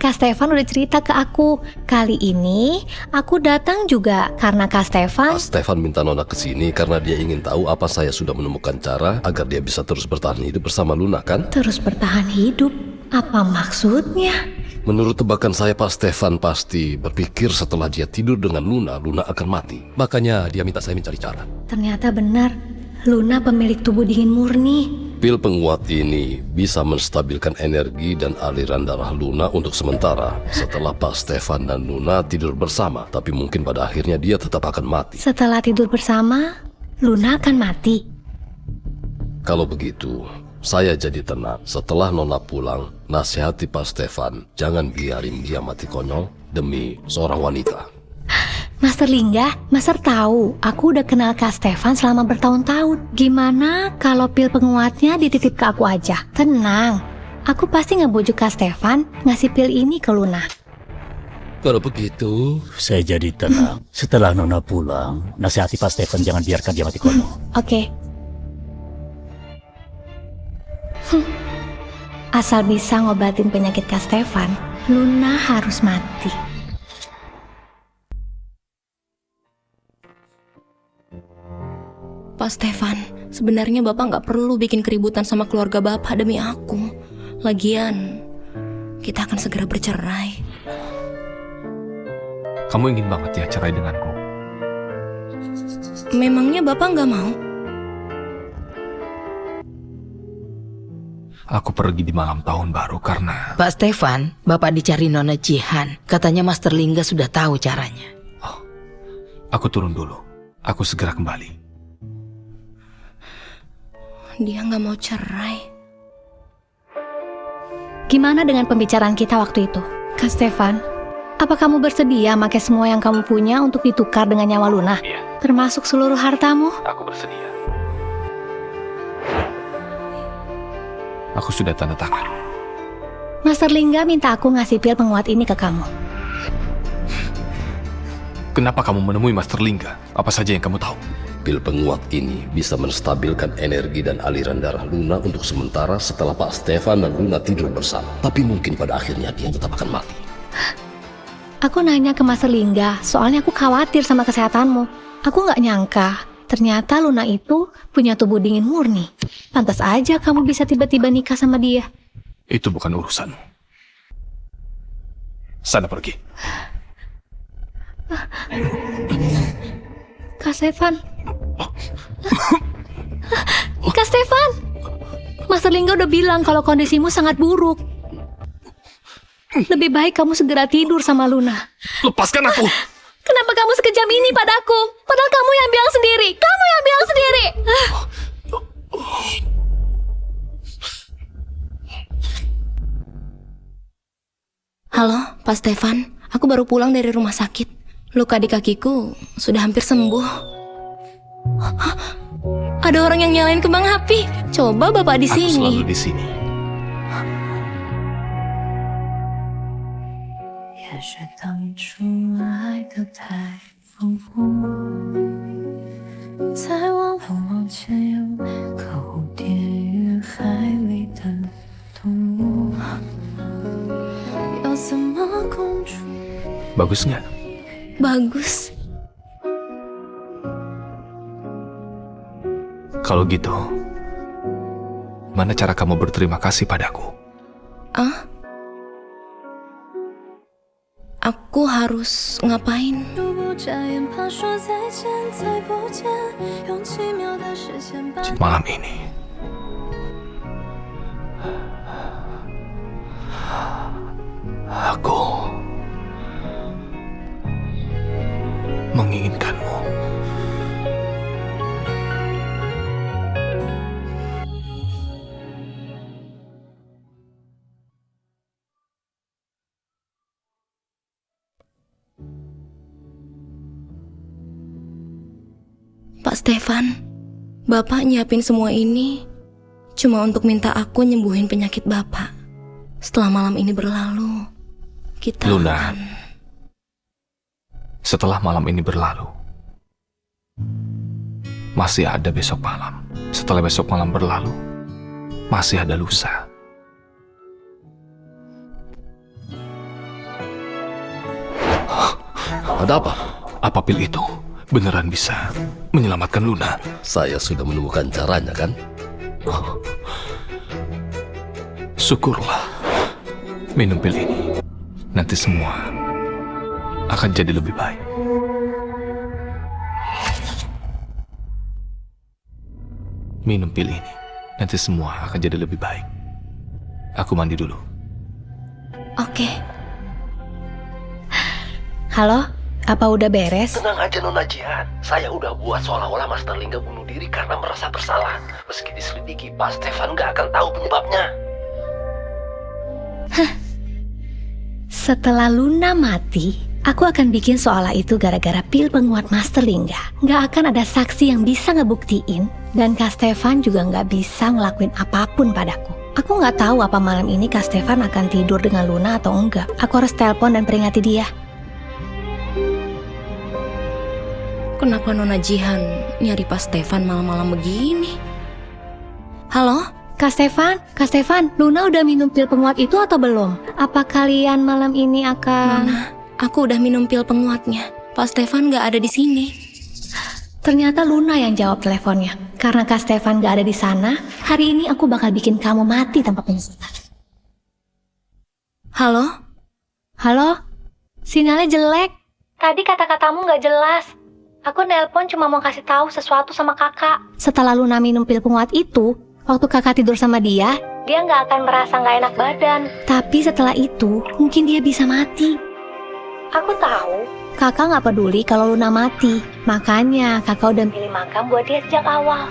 Kak Stefan udah cerita ke aku. Kali ini aku datang juga karena Kak Stefan. Stefan minta Nona kesini karena dia ingin tahu apa saya sudah menemukan cara agar dia bisa terus bertahan hidup bersama Luna, kan? Terus bertahan hidup? Apa maksudnya? Menurut tebakan saya, Pak Stefan pasti berpikir setelah dia tidur dengan Luna, Luna akan mati. Makanya dia minta saya mencari cara. Ternyata benar, Luna pemilik tubuh dingin murni. Pil penguat ini bisa menstabilkan energi dan aliran darah Luna untuk sementara setelah Pak Stefan dan Luna tidur bersama. Tapi mungkin pada akhirnya dia tetap akan mati. Setelah tidur bersama, Luna akan mati. Kalau begitu, saya jadi tenang. Setelah Nona pulang, nasihati Pak Stefan, jangan biarin dia mati konyol demi seorang wanita. Master Lingga, Master tahu aku udah kenal Kak Stefan selama bertahun-tahun. Gimana kalau pil penguatnya dititip ke aku aja? Tenang, aku pasti ngebujuk Kak Stefan ngasih pil ini ke Luna. Kalau begitu, saya jadi tenang. Setelah Nona pulang, nasihati Pak Stefan jangan biarkan dia mati konyol. Oke. Asal bisa ngobatin penyakit Kak Stefan, Luna harus mati. Pak Stefan, sebenarnya Bapak nggak perlu bikin keributan sama keluarga Bapak demi aku. Lagian, kita akan segera bercerai. Kamu ingin banget ya cerai denganku? Memangnya Bapak nggak mau? Aku pergi di malam tahun baru karena... Pak Stefan, Bapak dicari Nona Jihan. Katanya Master Lingga sudah tahu caranya. Oh, aku turun dulu. Aku segera kembali. Dia nggak mau cerai. Gimana dengan pembicaraan kita waktu itu? Kak Stefan, Apa kamu bersedia pakai semua yang kamu punya untuk ditukar dengan nyawa Luna? Iya. Termasuk seluruh hartamu? Aku bersedia. Aku sudah tanda tangan. Master Lingga minta aku ngasih pil penguat ini ke kamu. Kenapa kamu menemui Master Lingga? Apa saja yang kamu tahu? Pil penguat ini bisa menstabilkan energi dan aliran darah Luna untuk sementara setelah Pak Stefan dan Luna tidur bersama. Tapi mungkin pada akhirnya dia tetap akan mati. Aku nanya ke Master Lingga, soalnya aku khawatir sama kesehatanmu. Aku nggak nyangka, ternyata Luna itu punya tubuh dingin murni. Pantas aja kamu bisa tiba-tiba nikah sama dia. Itu bukan urusanmu. Sana pergi. Kak Stefan. Kak Stefan. Master Lingga udah bilang kalau kondisimu sangat buruk. Lebih baik kamu segera tidur sama Luna. Lepaskan aku! Kenapa kamu sekejam ini padaku? Padahal kamu yang bilang sendiri. Kamu yang bilang sendiri. Halo, Pak Stefan. Aku baru pulang dari rumah sakit. Luka di kakiku sudah hampir sembuh. Hah? Ada orang yang nyalain kembang api. Coba Bapak di Aku sini. selalu di sini. Bagus nggak? Bagus. Kalau gitu, mana cara kamu berterima kasih padaku? Ah? Aku harus ngapain? Malam ini, aku menginginkanmu. Pak Stefan, Bapak nyiapin semua ini cuma untuk minta aku nyembuhin penyakit Bapak. Setelah malam ini berlalu, kita Luna, akan... setelah malam ini berlalu, masih ada besok malam. Setelah besok malam berlalu, masih ada lusa. Ada apa? Apa pil itu beneran bisa menyelamatkan Luna? Saya sudah menemukan caranya kan? Syukurlah. Minum pil ini, nanti semua akan jadi lebih baik. Minum pil ini, nanti semua akan jadi lebih baik. Aku mandi dulu. Oke. Halo, apa udah beres? Tenang aja Nona Jihan. Saya udah buat seolah-olah Master Lingga bunuh diri karena merasa bersalah. Meski diselidiki, Pak Stefan gak akan tahu penyebabnya. Setelah Luna mati, aku akan bikin seolah itu gara-gara pil penguat Master Lingga. Gak akan ada saksi yang bisa ngebuktiin, dan Kak Stefan juga gak bisa ngelakuin apapun padaku. Aku gak tahu apa malam ini Kak Stefan akan tidur dengan Luna atau enggak. Aku harus telepon dan peringati dia. Kenapa Nona Jihan nyari Pak Stefan malam-malam begini? Halo? Kak Stefan, Luna udah minum pil penguat itu atau belum? Apa kalian malam ini akan... Nona, aku udah minum pil penguatnya. Pak Stefan gak ada di sini. Ternyata Luna yang jawab teleponnya. Karena Kak Stefan gak ada di sana, hari ini aku bakal bikin kamu mati tanpa penyesalan. Halo? Halo? Sinyalnya jelek. Tadi kata-katamu gak jelas. Aku nelpon cuma mau kasih tahu sesuatu sama kakak. Setelah Luna minum pil penguat itu, waktu kakak tidur sama dia nggak akan merasa nggak enak badan. Tapi setelah itu, mungkin dia bisa mati. Aku tahu, kakak nggak peduli kalau Luna mati. Makanya kakak udah pilih makam buat dia sejak awal.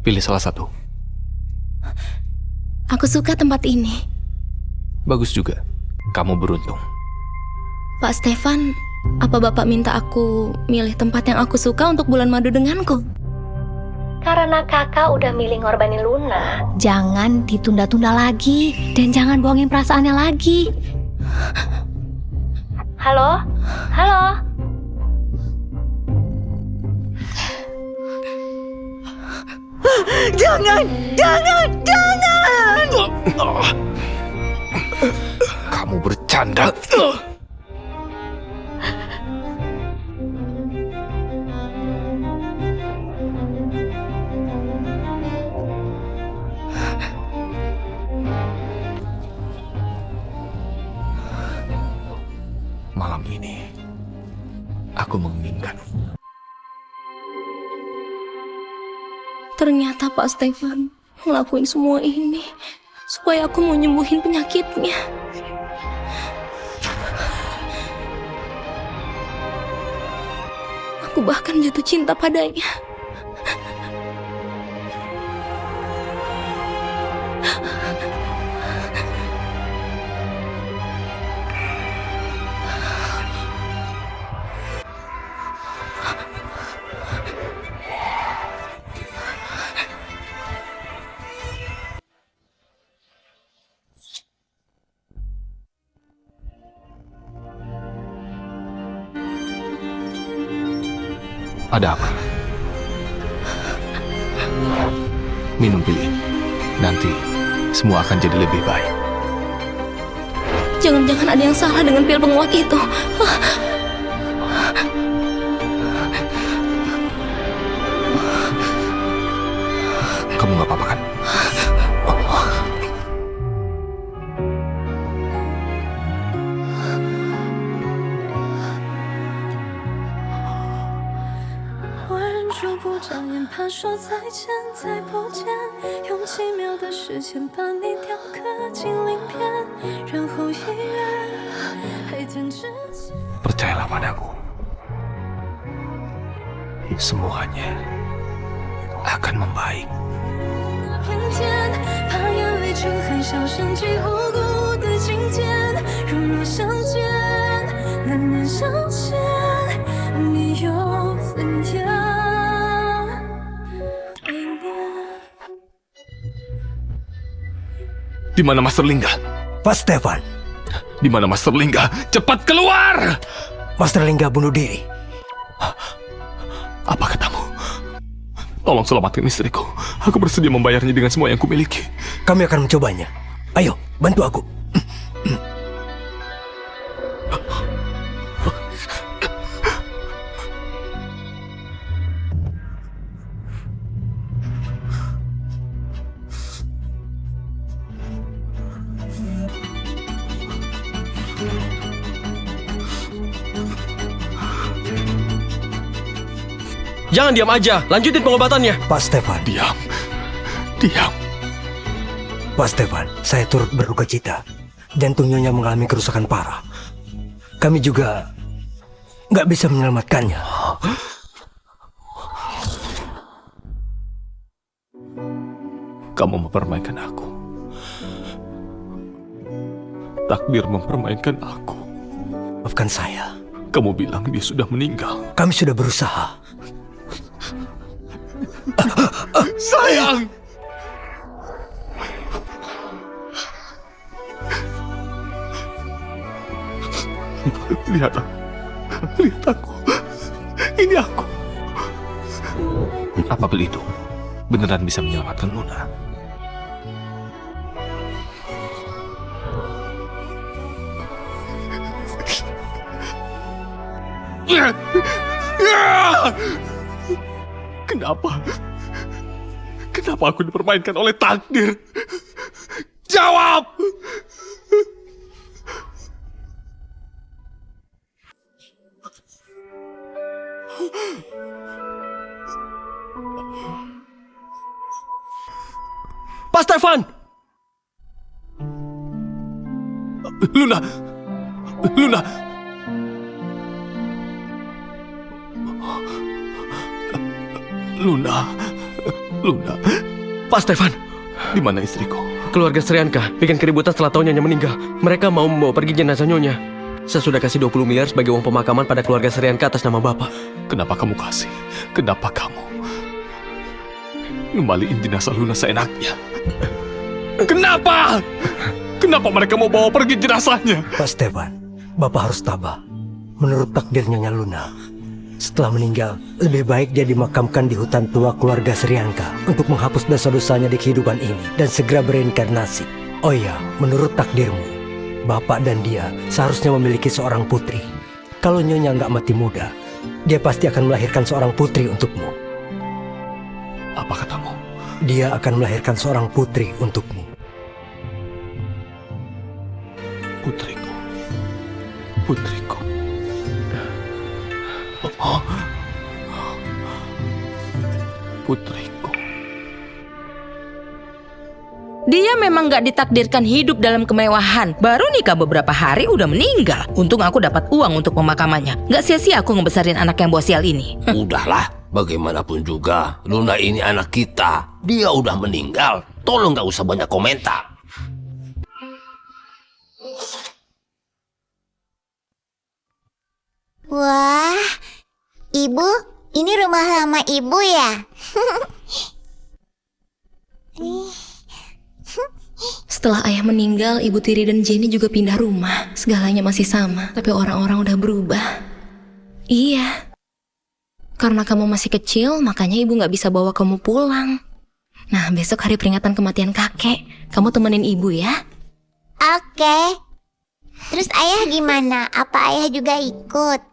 Pilih salah satu. Aku suka tempat ini. Bagus juga. Kamu beruntung. Pak Stefan, apa Bapak minta aku milih tempat yang aku suka untuk bulan madu denganku? Karena kakak udah milih ngorbanin Luna, jangan ditunda-tunda lagi dan jangan bohongin perasaannya lagi. Halo? Halo? Jangan! Kamu bercanda. Malam ini, aku menginginkan. Ternyata Pak Stefan ngelakuin semua ini supaya aku mau nyembuhin penyakitnya. Aku bahkan jatuh cinta padanya. Ada apa? Minum pil ini. Nanti semua akan jadi lebih baik. Jangan-jangan ada yang salah dengan pil penguat itu. Kamu gak apa-apa kan? Percayalah padaku. Semuanya akan membaik. Di mana Master Lingga? Pak Stefan. Di mana Master Lingga? Cepat keluar! Master Lingga bunuh diri. Apa katamu? Tolong selamatkan istriku. Aku bersedia membayarnya dengan semua yang kumiliki. Kami akan mencobanya. Ayo, bantu aku. Jangan diam aja, lanjutin pengobatannya. Pak Stefan. Diam. Pak Stefan, saya turut berduka cita. Jantungnya mengalami kerusakan parah. Kami juga nggak bisa menyelamatkannya. Kamu mempermainkan aku. Takdir mempermainkan aku. Maafkan saya. Kamu bilang dia sudah meninggal. Kami sudah berusaha. Sayang! Lihat aku. Ini aku. Apa pil itu beneran bisa menyelamatkan Luna? Kenapa aku dipermainkan oleh takdir? Jawab! Pak Stefan! Luna! Luna. Pak Stefan! Di mana istriku? Keluarga Srianka bikin keributan setelah tahu Nyonya meninggal. Mereka mau membawa pergi jenazah Nyonya. Saya sudah kasih 20 miliar sebagai uang pemakaman pada keluarga Srianka atas nama Bapak. Kenapa kamu kasih? Kenapa kamu ngembaliin jenazah Luna seenaknya? Kenapa? Kenapa mereka mau bawa pergi jenazahnya? Pak Stefan, Bapak harus tabah. Menurut takdir Nyonya Luna, setelah meninggal, lebih baik dia dimakamkan di hutan tua keluarga Srianka untuk menghapus dosa-dosanya di kehidupan ini dan segera bereinkarnasi. Oh iya, menurut takdirmu, Bapak dan dia seharusnya memiliki seorang putri. Kalau Nyonya nggak mati muda, dia pasti akan melahirkan seorang putri untukmu. Apa katamu? Dia akan melahirkan seorang putri untukmu. Putriku. Putriku. Oh. Putriku. Dia memang gak ditakdirkan hidup dalam kemewahan. Baru nikah beberapa hari udah meninggal. Untung aku dapat uang untuk pemakamannya. Gak sia-sia aku ngebesarin anak yang bosial ini. Udahlah, bagaimanapun juga, Luna ini anak kita. Dia udah meninggal. Tolong gak usah banyak komentar. Wah, Ibu, ini rumah lama Ibu ya? Setelah ayah meninggal, ibu Tiri dan Jenny juga pindah rumah. Segalanya masih sama, tapi orang-orang udah berubah. Iya. Karena kamu masih kecil, makanya ibu gak bisa bawa kamu pulang. Nah, besok hari peringatan kematian kakek. Kamu temenin ibu ya? Oke. Terus ayah gimana? Apa ayah juga ikut?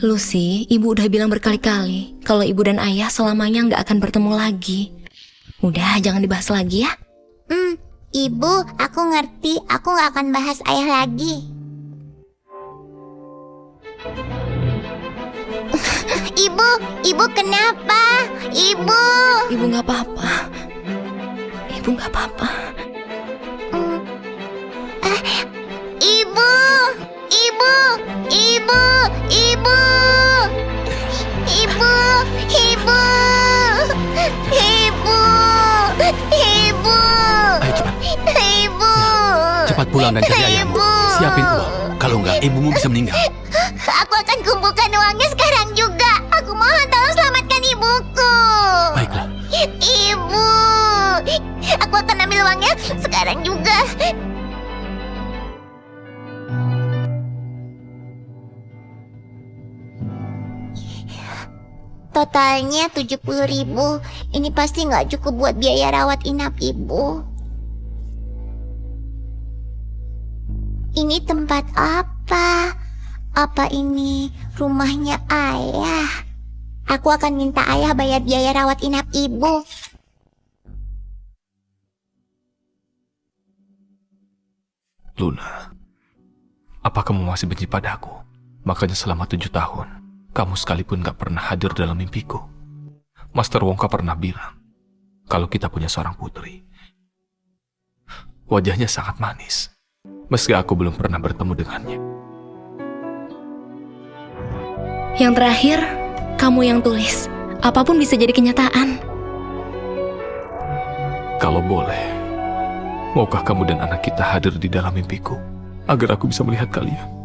Lucy, ibu udah bilang berkali-kali kalau ibu dan ayah selamanya gak akan bertemu lagi. Udah, jangan dibahas lagi ya. Ibu, aku ngerti. Aku gak akan bahas ayah lagi. Ibu kenapa? Ibu gak apa-apa. Ibu gak apa-apa. Ibu. Ayo cepat. Cepat pulang dan cari ayahmu. Siapin uang. Kalau enggak, ibumu bisa meninggal. Aku akan kumpulkan uangnya sekarang juga. Aku mohon tolong selamatkan ibuku. Baiklah. Ibu, aku akan ambil uangnya sekarang juga. Totalnya 70.000. Ini pasti nggak cukup buat biaya rawat inap ibu. Ini tempat apa? Apa ini rumahnya ayah? Aku akan minta ayah bayar biaya rawat inap ibu. Luna, apa kamu masih benci padaku? Makanya selama 7 tahun, kamu sekalipun gak pernah hadir dalam mimpiku. Master Wongka pernah bilang, kalau kita punya seorang putri, wajahnya sangat manis, meski aku belum pernah bertemu dengannya. Yang terakhir, kamu yang tulis. Apapun bisa jadi kenyataan. Kalau boleh, maukah kamu dan anak kita hadir di dalam mimpiku, agar aku bisa melihat kalian?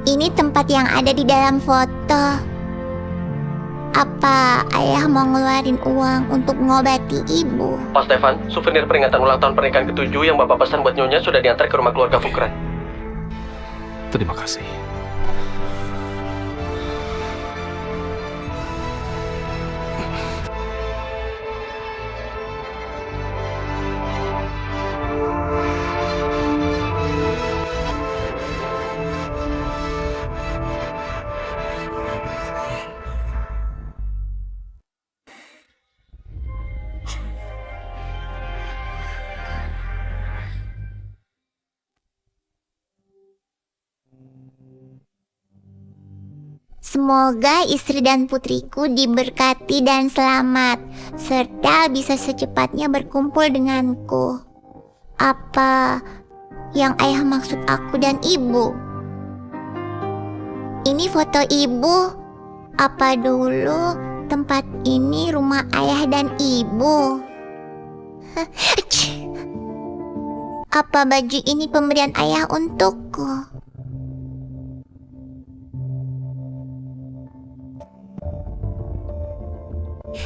Ini tempat yang ada di dalam foto. Apa ayah mau ngeluarin uang untuk mengobati ibu? Pak Stefan, souvenir peringatan ulang tahun pernikahan ke-7 yang Bapak pesan buat Nyonya sudah diantar ke rumah keluarga Fukran. Terima kasih. Semoga istri dan putriku diberkati dan selamat, serta bisa secepatnya berkumpul denganku. Apa yang ayah maksud aku dan ibu. Ini foto ibu. Apa dulu tempat ini rumah ayah dan ibu? Apa baju ini pemberian ayah untukku?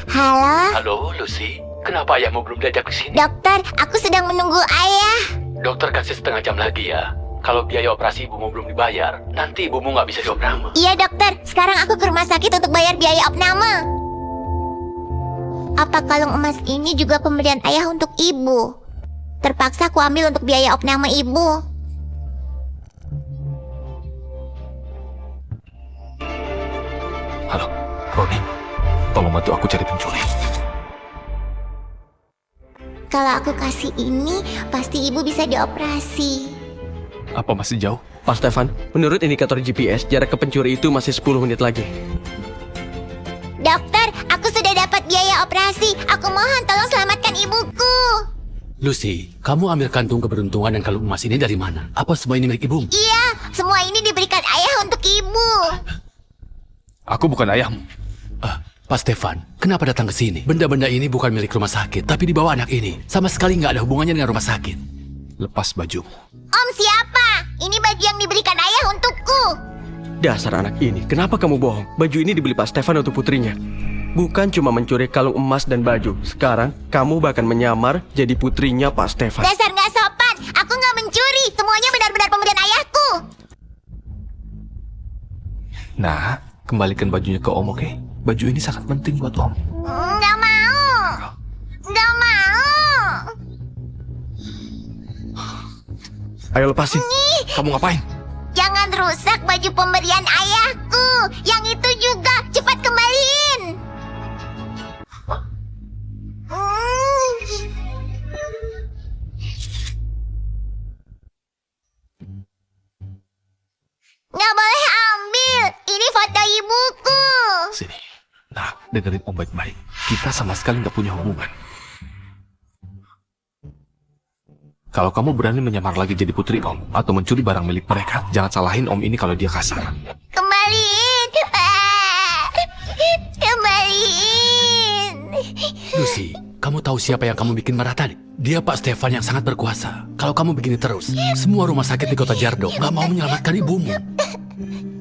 Halo? Halo, Lucy. Kenapa ayahmu belum diajak ke sini? Dokter, aku sedang menunggu ayah. Dokter kasih setengah jam lagi ya. Kalau biaya operasi ibumu belum dibayar, nanti ibumu nggak bisa diopname. Iya dokter, sekarang aku ke rumah sakit untuk bayar biaya opname. Apa kalung emas ini juga pemberian ayah untuk ibu? Terpaksa aku ambil untuk biaya opname ibu. Halo, Roni. Tolong bantu aku cari pencuri. Kalau aku kasih ini, pasti ibu bisa dioperasi. Apa masih jauh? Pak Stefan, menurut indikator GPS, jarak ke pencuri itu masih 10 menit lagi. Dokter, aku sudah dapat biaya operasi. Aku mohon tolong selamatkan ibuku. Lucy, kamu ambil kantung keberuntungan dan kalung emas ini dari mana? Apa semua ini milik ibumu? Iya, semua ini diberikan ayah untuk ibu. Aku bukan ayahmu. Pak Stefan, kenapa datang ke sini? Benda-benda ini bukan milik rumah sakit, tapi dibawa anak ini. Sama sekali nggak ada hubungannya dengan rumah sakit. Lepas bajumu. Om siapa? Ini baju yang diberikan ayah untukku. Dasar anak ini, kenapa kamu bohong? Baju ini dibeli Pak Stefan untuk putrinya. Bukan cuma mencuri kalung emas dan baju. Sekarang, kamu bahkan menyamar jadi putrinya Pak Stefan. Dasar nggak sopan. Aku nggak mencuri. Semuanya benar-benar pemberian ayahku. Nah, kembalikan bajunya ke Om, oke? Baju ini sangat penting buat Om. Nggak mau. Nggak mau. Ayo lepasin. Kamu ngapain? Jangan rusak baju pemberian ayahku. Yang itu juga. Cepat kembaliin. Nggak boleh ambil. Ini foto ibuku. Sini. Nah, dengerin Om baik-baik. Kita sama sekali nggak punya hubungan. Kalau kamu berani menyamar lagi jadi putri Om atau mencuri barang milik mereka, jangan salahin Om ini kalau dia kasar. Kembaliin. Kembaliin. Lucy, kamu tahu siapa yang kamu bikin marah tadi? Dia Pak Stefan yang sangat berkuasa. Kalau kamu begini terus, semua rumah sakit di kota Jardo nggak mau menyelamatkan ibumu.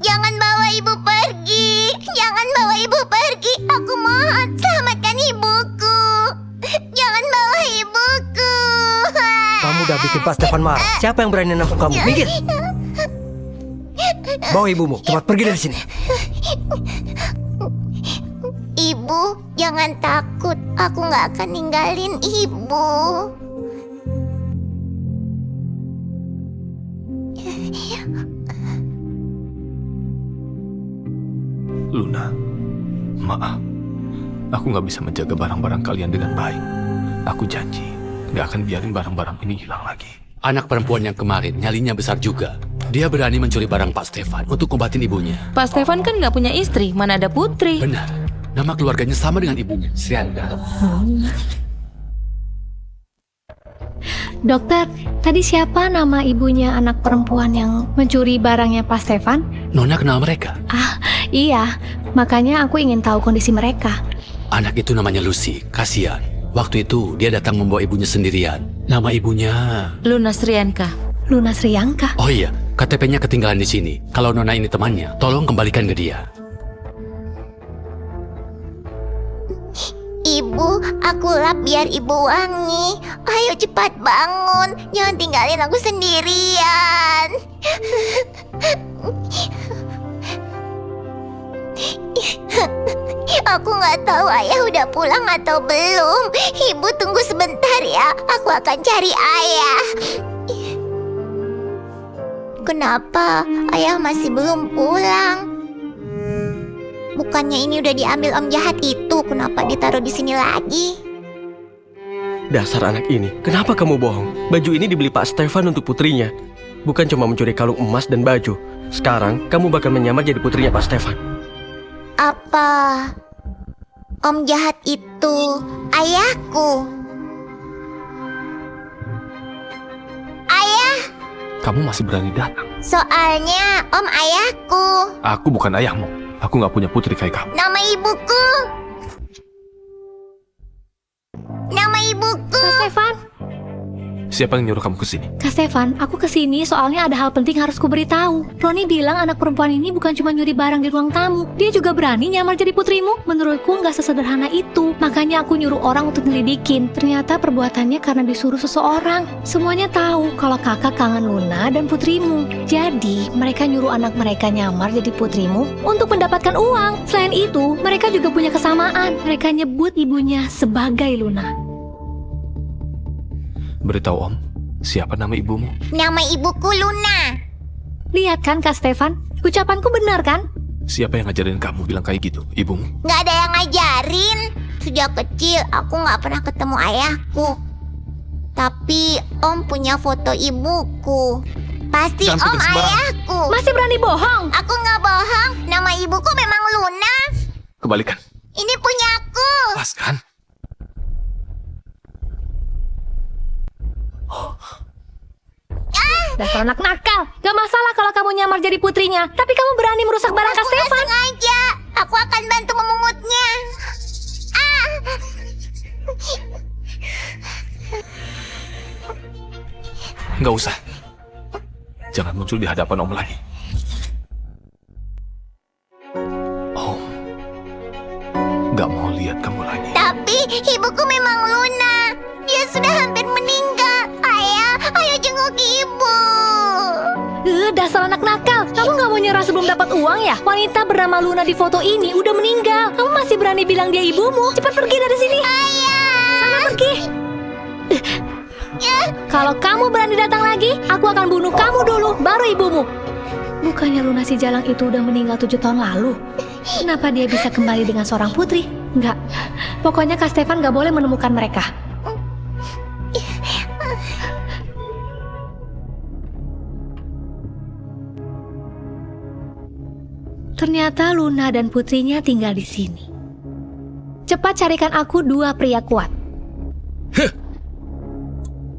Jangan bawa ibu pergi. Jangan bawa ibu pergi. Aku mohon, selamatkan ibuku. Jangan bawa ibuku. Kamu udah bikin Pak Stefan marah. Siapa yang berani nampung kamu? Minggir. Bawa ibumu, cepat pergi dari sini. Ibu, jangan takut. Aku nggak akan ninggalin ibu. Luna, maaf. Aku nggak bisa menjaga barang-barang kalian dengan baik. Aku janji, nggak akan biarin barang-barang ini hilang lagi. Anak perempuan yang kemarin nyalinya besar juga. Dia berani mencuri barang Pak Stefan untuk ngobatin ibunya. Pak Stefan kan nggak punya istri, mana ada putri. Benar. Nama keluarganya sama dengan ibunya, Srianda. Dokter, tadi siapa nama ibunya anak perempuan yang mencuri barangnya Pak Stefan? Nona kenal mereka. Iya, makanya aku ingin tahu kondisi mereka. Anak itu namanya Lucy, kasihan. Waktu itu dia datang membawa ibunya sendirian. Nama ibunya... Luna Srianka. Luna Srianka? Oh iya, KTP-nya ketinggalan di sini. Kalau Nona ini temannya, tolong kembalikan ke dia. Ibu, aku lap biar ibu wangi. Ayo cepat bangun. Jangan tinggalin aku sendirian. Aku nggak tahu ayah udah pulang atau belum. Ibu tunggu sebentar ya. Aku akan cari ayah. Kenapa ayah masih belum pulang? Bukannya ini udah diambil om jahat itu, kenapa ditaruh di sini lagi? Dasar anak ini, kenapa kamu bohong? Baju ini dibeli Pak Stefan untuk putrinya. Bukan cuma mencuri kalung emas dan baju. Sekarang, kamu bakal menyamar jadi putrinya Pak Stefan. Apa om jahat itu ayahku? Ayah, Kamu masih berani datang? Soalnya Om ayahku. Aku bukan ayahmu. Aku nggak punya putri kayak kamu. Nama ibuku. Nama ibuku. Kak Stefan, Siapa yang nyuruh kamu ke sini? Kak Stefan, aku kesini soalnya ada hal penting harus kuberitahu. Roni bilang anak perempuan ini bukan cuma nyuri barang di ruang tamu. Dia juga berani nyamar jadi putrimu. Menurutku nggak sesederhana itu. Makanya aku nyuruh orang untuk nyelidikin. Ternyata perbuatannya karena disuruh seseorang. Semuanya tahu kalau kakak kangen Luna dan putrimu. Jadi, mereka nyuruh anak mereka nyamar jadi putrimu untuk mendapatkan uang. Selain itu, mereka juga punya kesamaan. Mereka nyebut ibunya sebagai Luna. Beritahu Om, siapa nama ibumu? Nama ibuku Luna. Lihat kan Kak Stefan, ucapanku benar kan? Siapa yang ngajarin kamu bilang kayak gitu? Ibumu? Gak ada yang ngajarin. Sejak kecil aku gak pernah ketemu ayahku. Tapi Om punya foto ibuku. Pasti Jangan Om tuduh sembarangan. ayahku. Masih berani bohong? Aku gak bohong. Nama ibuku memang Luna. Kembalikan. Ini punya aku. Lepaskan. Dasar anak nakal. Gak masalah kalau kamu nyamar jadi putrinya. Tapi kamu berani merusak barang Kak Aku gak Stefan. sengaja. Aku akan bantu memungutnya. Ah. Nggak usah. Jangan muncul di hadapan Om lagi. Om, nggak mau lihat kamu lagi. Tapi ibuku memang Luna. Dia sudah hampir meninggal. Ayah, ayo jenguk ibu. Dasar anak nakal. Kamu gak mau nyerah sebelum dapat uang ya? Wanita bernama Luna di foto ini udah meninggal. Kamu masih berani bilang dia ibumu? Cepat pergi dari sini. Ayah. Sana pergi. Kalau kamu berani datang lagi, aku akan bunuh kamu dulu, baru ibumu. Bukannya Luna si Jalang itu udah meninggal 7 tahun lalu? Kenapa dia bisa kembali dengan seorang putri? Enggak. Pokoknya Kak Stefan gak boleh menemukan mereka. Ternyata Luna dan putrinya tinggal di sini. Cepat carikan aku 2 pria kuat.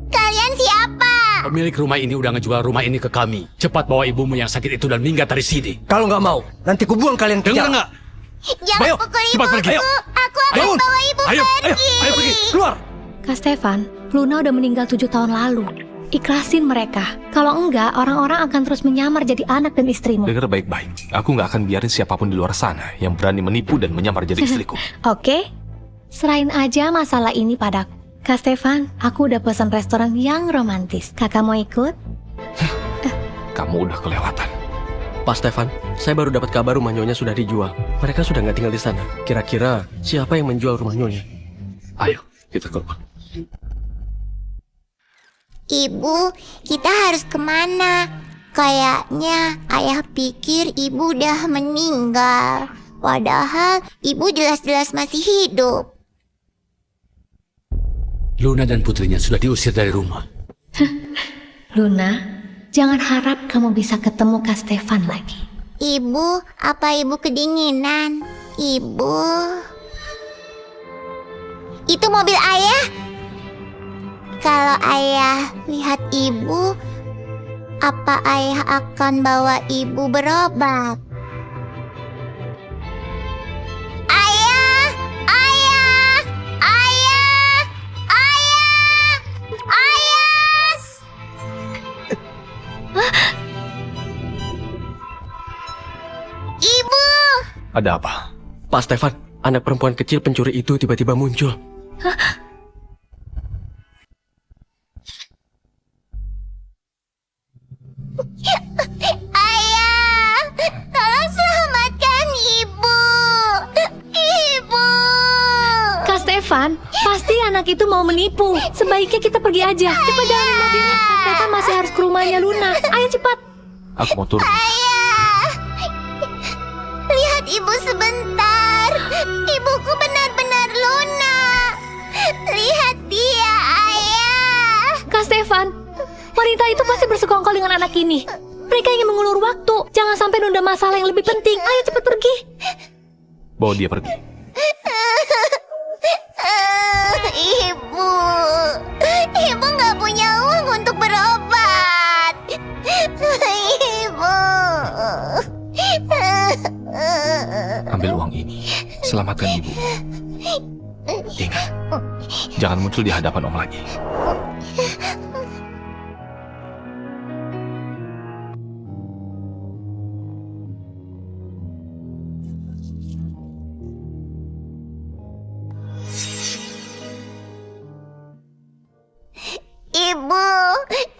Kalian siapa? Pemilik rumah ini udah ngejual rumah ini ke kami. Cepat bawa ibumu yang sakit itu dan minggat dari sini. Kalau nggak mau, nanti kubuang kalian ke Dengar jalan. nggak? Jangan Ayo, pukul cepat pergi. ibuku. Ayo. Aku akan Bangun. bawa ibu Ayo, pergi. ayo pergi, keluar. Kak Stefan, Luna udah meninggal 7 tahun lalu. Ikhlasin mereka. Kalau enggak, orang-orang akan terus menyamar jadi anak dan istrimu. Dengar baik-baik. Aku nggak akan biarin siapapun di luar sana yang berani menipu dan menyamar jadi istriku. Oke? Serahin aja masalah ini padaku. Kak Stefan, aku udah pesan restoran yang romantis. Kakak mau ikut? Kamu udah kelewatan. Pak Stefan, saya baru dapat kabar rumah Nyonya sudah dijual. Mereka sudah nggak tinggal di sana. Kira-kira siapa yang menjual rumah Nyonya? Ayo, kita keluar. Ibu, kita harus kemana? Kayaknya ayah pikir ibu udah meninggal. Padahal ibu jelas-jelas masih hidup. Luna dan putrinya sudah diusir dari rumah. Luna, jangan harap kamu bisa ketemu Kak Stefan lagi. Ibu, apa ibu kedinginan? Ibu. Itu mobil ayah? Kalau ayah lihat ibu, apa ayah akan bawa ibu berobat? Ayah! Ayah! Ayah! Ayah! Ayah! Ibu! Ada apa? Pak Stefan, anak perempuan kecil pencuri itu tiba-tiba muncul. Ayah, tolong selamatkan ibu. Ibu. Kak Stefan, pasti anak itu mau menipu. Sebaiknya kita pergi aja. Cepat jalan mobilnya. Kak Stefan masih harus ke rumahnya Luna. Ayo cepat. Aku mau turun. Ayah, lihat ibu sebentar. Ibuku benar-benar Luna. Lihat dia, ayah. Kak Stefan, wanita itu pasti bersekongkol dengan anak ini. Mereka ingin mengulur waktu. Jangan sampai nunda masalah yang lebih penting. Ayo cepat pergi. Bawa dia pergi. Ibu nggak punya uang untuk berobat. Ibu. Ambil uang ini. Selamatkan ibu. Ingat, jangan muncul di hadapan Om lagi.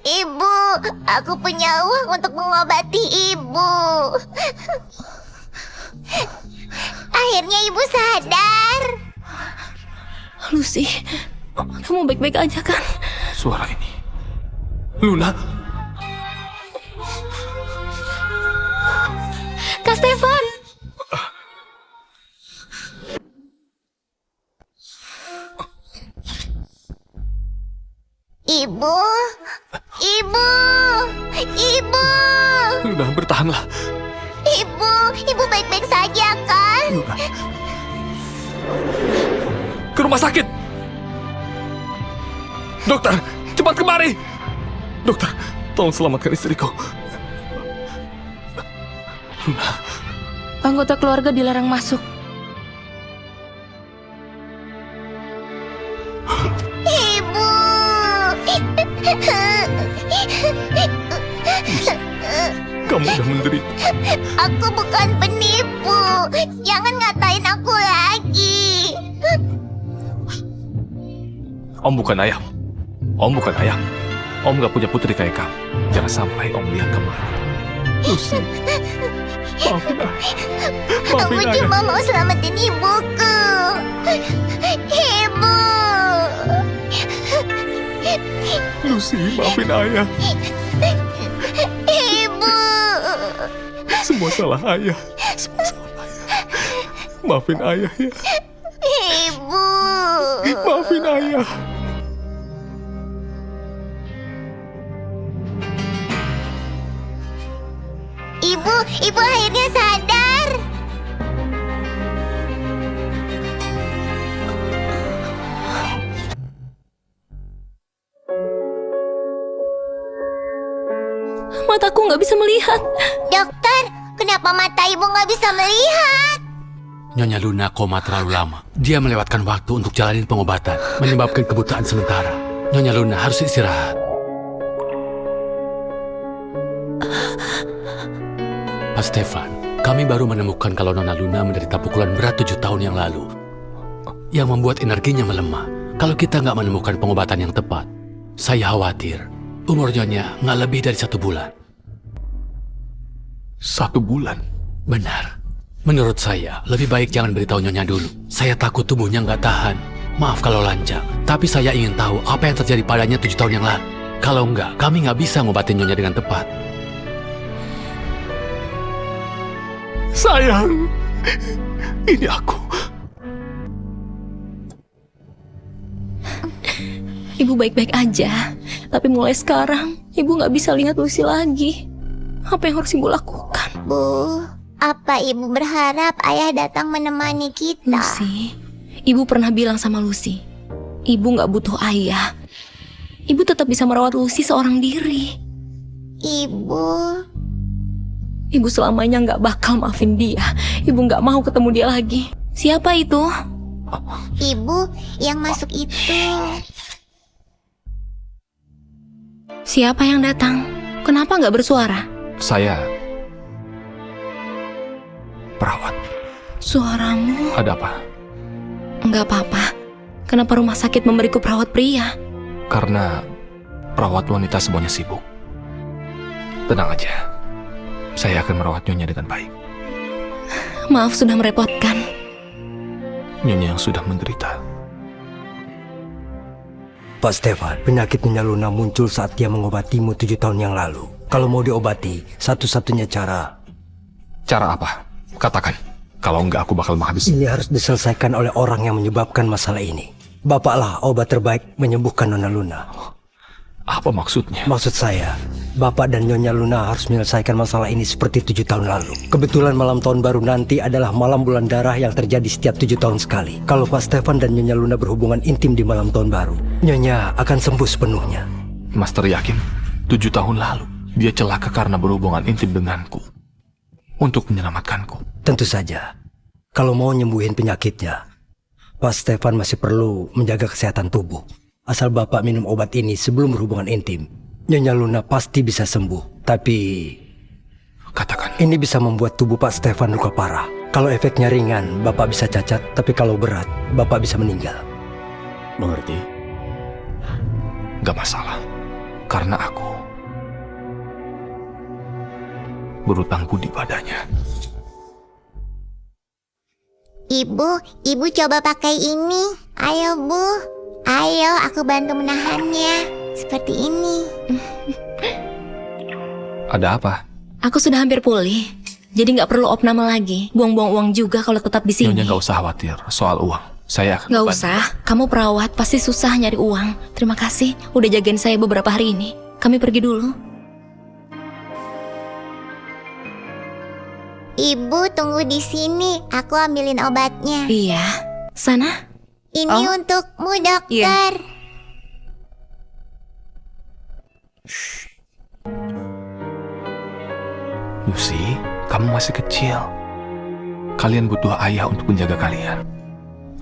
Ibu, aku punya uang untuk mengobati ibu. Akhirnya ibu sadar. Lucy, kamu baik-baik aja kan? Suara ini. Luna. Kak Stefan. Ibu. Luna, bertahanlah. Ibu baik-baik saja kan? Luna. Ke rumah sakit. Dokter, cepat kemari. Dokter, tolong selamatkan istriku. Luna. Anggota keluarga dilarang masuk. Ibu. Kamu udah menderita. Aku bukan penipu. Jangan ngatain aku lagi. Om bukan ayam. Om bukan ayam. Om gak punya putri kayak kamu. Jangan sampai Om lihat kamu lagi. Lucy, maafin aku. Aku cuma mau selamatin ibuku. Ibu. Lucy, maafin ayah. Ibu. Semua salah ayah. Semua salah ayah. Maafin ayah ya. Ibu. Maafin ayah. Ibu akhirnya sadar. Mataku nggak bisa melihat. Dokter, kenapa mata ibu nggak bisa melihat? Nyonya Luna koma terlalu lama. Dia melewatkan waktu untuk jalanin pengobatan, menyebabkan kebutaan sementara. Nyonya Luna harus istirahat. Pak Stefan, kami baru menemukan kalau Nona Luna menderita pukulan berat 7 tahun yang lalu, yang membuat energinya melemah. Kalau kita nggak menemukan pengobatan yang tepat, saya khawatir umur Nyonya nggak lebih dari 1 bulan. 1 bulan? Benar. Menurut saya, lebih baik jangan beritahu Nyonya dulu. Saya takut tubuhnya nggak tahan. Maaf kalau lancang, tapi saya ingin tahu apa yang terjadi padanya 7 tahun yang lalu. Kalau enggak, kami nggak bisa ngobatin Nyonya dengan tepat. Sayang, ini aku. Ibu baik-baik aja, tapi mulai sekarang ibu nggak bisa lihat Lucy lagi. Apa yang harus ibu lakukan? Bu, apa ibu berharap ayah datang menemani kita? Lucy, ibu pernah bilang sama Lucy, ibu nggak butuh ayah. Ibu tetap bisa merawat Lucy seorang diri. Ibu selamanya nggak bakal maafin dia. Ibu nggak mau ketemu dia lagi. Siapa itu? Ibu yang masuk itu. Siapa yang datang? Kenapa nggak bersuara? Saya perawat. Suaramu? Ada apa? Nggak apa-apa. Kenapa rumah sakit memberiku perawat pria? Karena perawat wanita semuanya sibuk. Tenang aja. Saya akan merawat Nyonya dengan baik. Maaf sudah merepotkan. Nyonya yang sudah menderita. Pak Stefan, penyakit Nyonya Luna muncul saat dia mengobatimu 7 tahun yang lalu. Kalau mau diobati, satu-satunya cara. Cara apa? Katakan. Kalau enggak aku bakal menghabisi. Ini harus diselesaikan oleh orang yang menyebabkan masalah ini. Bapaklah obat terbaik menyembuhkan Nona Luna. Apa maksudnya? Maksud saya, Bapak dan Nyonya Luna harus menyelesaikan masalah ini seperti 7 tahun lalu. Kebetulan malam tahun baru nanti adalah malam bulan darah yang terjadi setiap 7 tahun sekali. Kalau Pak Stefan dan Nyonya Luna berhubungan intim di malam tahun baru, Nyonya akan sembuh sepenuhnya. Master yakin? 7 tahun lalu? Dia celaka karena berhubungan intim denganku. Untuk menyelamatkanku. Tentu saja. Kalau mau nyembuhin penyakitnya, Pak Stefan masih perlu menjaga kesehatan tubuh. Asal Bapak minum obat ini sebelum berhubungan intim, Nyonya Luna pasti bisa sembuh. Tapi katakan, ini bisa membuat tubuh Pak Stefan luka parah. Kalau efeknya ringan, Bapak bisa cacat. Tapi kalau berat, Bapak bisa meninggal. Mengerti? Gak masalah. Karena aku berutang budi padanya. Ibu coba pakai ini. Ayo, Bu. Ayo, aku bantu menahannya. Seperti ini. Ada apa? Aku sudah hampir pulih. Jadi nggak perlu opname lagi. Buang-buang uang juga kalau tetap di sini. Nyonya nggak usah khawatir soal uang. Saya akan Nggak bantu. usah. Kamu perawat, pasti susah nyari uang. Terima kasih udah jagain saya beberapa hari ini. Kami pergi dulu. Ibu tunggu di sini. Aku ambilin obatnya. Iya. Sana. Ini untukmu, dokter. Lucy, kamu masih kecil. Kalian butuh ayah untuk menjaga kalian.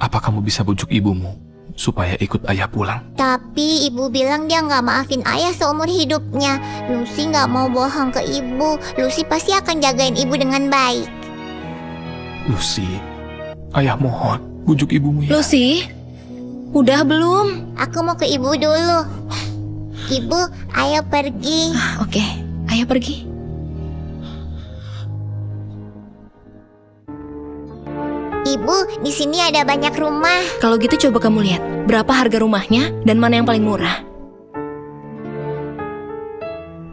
Apa kamu bisa bujuk ibumu supaya ikut ayah pulang? Tapi ibu bilang dia nggak maafin ayah seumur hidupnya. Lucy nggak mau bohong ke ibu. Lucy pasti akan jagain ibu dengan baik. Lucy, ayah mohon, bujuk ibumu ya. Lucy, udah belum? Aku mau ke ibu dulu. Ibu, ayo pergi. Oke, ayo pergi. Ibu, di sini ada banyak rumah. Kalau gitu coba kamu lihat berapa harga rumahnya dan mana yang paling murah.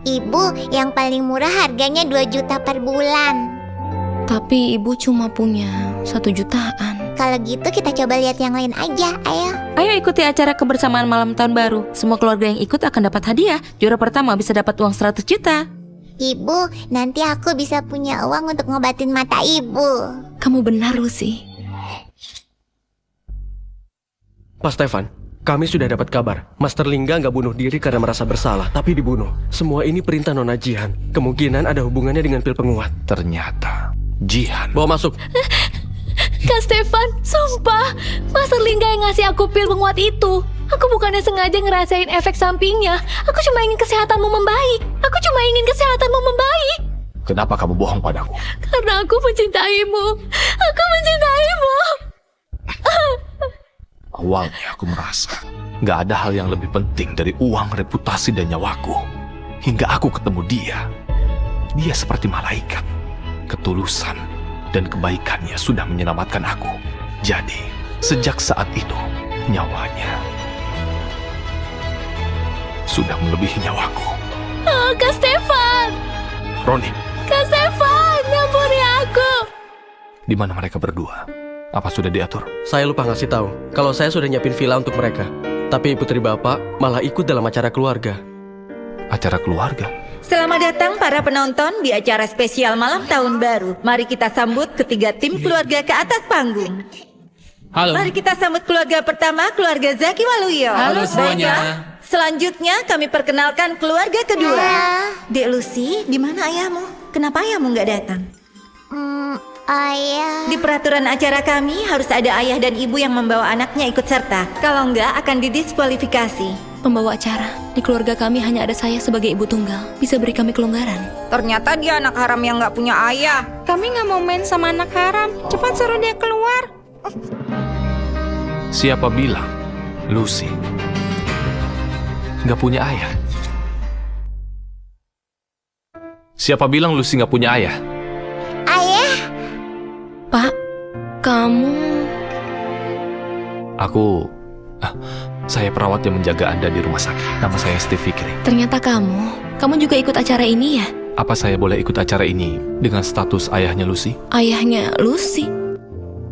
Ibu, yang paling murah harganya 2 juta per bulan. Tapi ibu cuma punya 1 jutaan. Kalau gitu kita coba lihat yang lain aja, ayo. Ayo ikuti acara kebersamaan malam tahun baru. Semua keluarga yang ikut akan dapat hadiah. Juara pertama bisa dapat uang 100 juta. Ibu, nanti aku bisa punya uang untuk ngobatin mata ibu. Kamu benar, Lucy. Pak Stefan, kami sudah dapat kabar. Master Lingga nggak bunuh diri karena merasa bersalah, tapi dibunuh. Semua ini perintah Nona Jihan. Kemungkinan ada hubungannya dengan pil penguat. Ternyata Jihan. Bawa masuk. Kak Stefan, sumpah, Master Lingga yang ngasih aku pil penguat itu. Aku bukannya sengaja ngerasain efek sampingnya. Aku cuma ingin kesehatanmu membaik. Kenapa kamu bohong padaku? Karena aku mencintaimu. Awalnya aku merasa nggak ada hal yang lebih penting dari uang, reputasi, dan nyawaku. Hingga aku ketemu dia. Dia seperti malaikat. Ketulusan dan kebaikannya sudah menyelamatkan aku. Jadi, sejak saat itu, nyawanya sudah melebihi nyawaku. Oh, Kak Stefan! Roni, Kak Stefan, ampuni aku! di mana mereka berdua? Apa sudah diatur? Saya lupa ngasih tahu kalau saya sudah nyiapin villa untuk mereka. Tapi putri bapak malah ikut dalam acara keluarga. Acara keluarga? Selamat datang para penonton di acara spesial malam tahun baru. Mari kita sambut ketiga tim keluarga ke atas panggung. Halo. Mari kita sambut keluarga pertama, keluarga Zaki Waluyo. Halo semuanya. Baiklah, selanjutnya kami perkenalkan keluarga kedua. Dek Lucy, di mana ayahmu? Kenapa ayahmu nggak datang? Ayah. Di peraturan acara kami harus ada ayah dan ibu yang membawa anaknya ikut serta. Kalau enggak akan didiskualifikasi. Pembawa acara. Di keluarga kami hanya ada saya sebagai ibu tunggal. Bisa beri kami kelonggaran. Ternyata dia anak haram yang nggak punya ayah. Kami nggak mau main sama anak haram. Cepat suruh dia keluar. Siapa bilang Lucy nggak punya ayah? Siapa bilang Lucy nggak punya ayah? Ayah. Pak, kamu... Saya perawat yang menjaga Anda di rumah sakit. Nama saya Steve Fikri. Ternyata kamu juga ikut acara ini ya? Apa saya boleh ikut acara ini dengan status ayahnya Lucy? Ayahnya Lucy?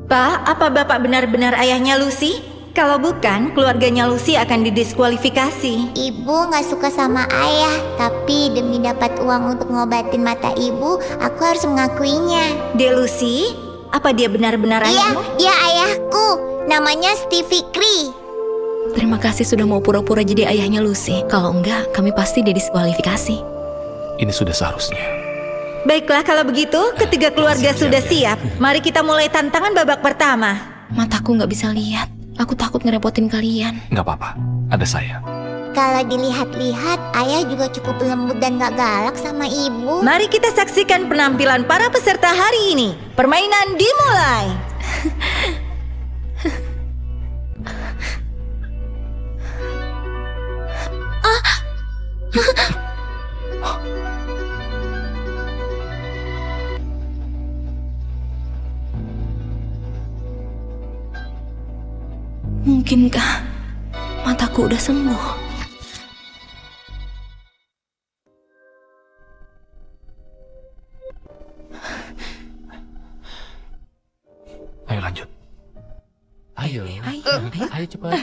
Pak, apa Bapak benar-benar ayahnya Lucy? Kalau bukan, keluarganya Lucy akan didiskualifikasi. Ibu nggak suka sama ayah, tapi demi dapat uang untuk ngobatin mata ibu, aku harus mengakuinya. Dek Lucy, apa dia benar-benar ayahmu? Iya, dia ayahku. Namanya Steve Fikri. Terima kasih sudah mau pura-pura jadi ayahnya Lucy. Kalau enggak, kami pasti didiskualifikasi. Ini sudah seharusnya. Baiklah kalau begitu, ketiga keluarga sudah siap. Mari kita mulai tantangan babak pertama. Mataku nggak bisa lihat. Aku takut ngerepotin kalian. Nggak apa-apa, ada saya. Kalau dilihat-lihat, ayah juga cukup lembut dan gak galak sama ibu. Mari kita saksikan penampilan para peserta hari ini. Permainan dimulai. Mungkinkah mataku udah sembuh? Ayo lanjut. Ayo cepat.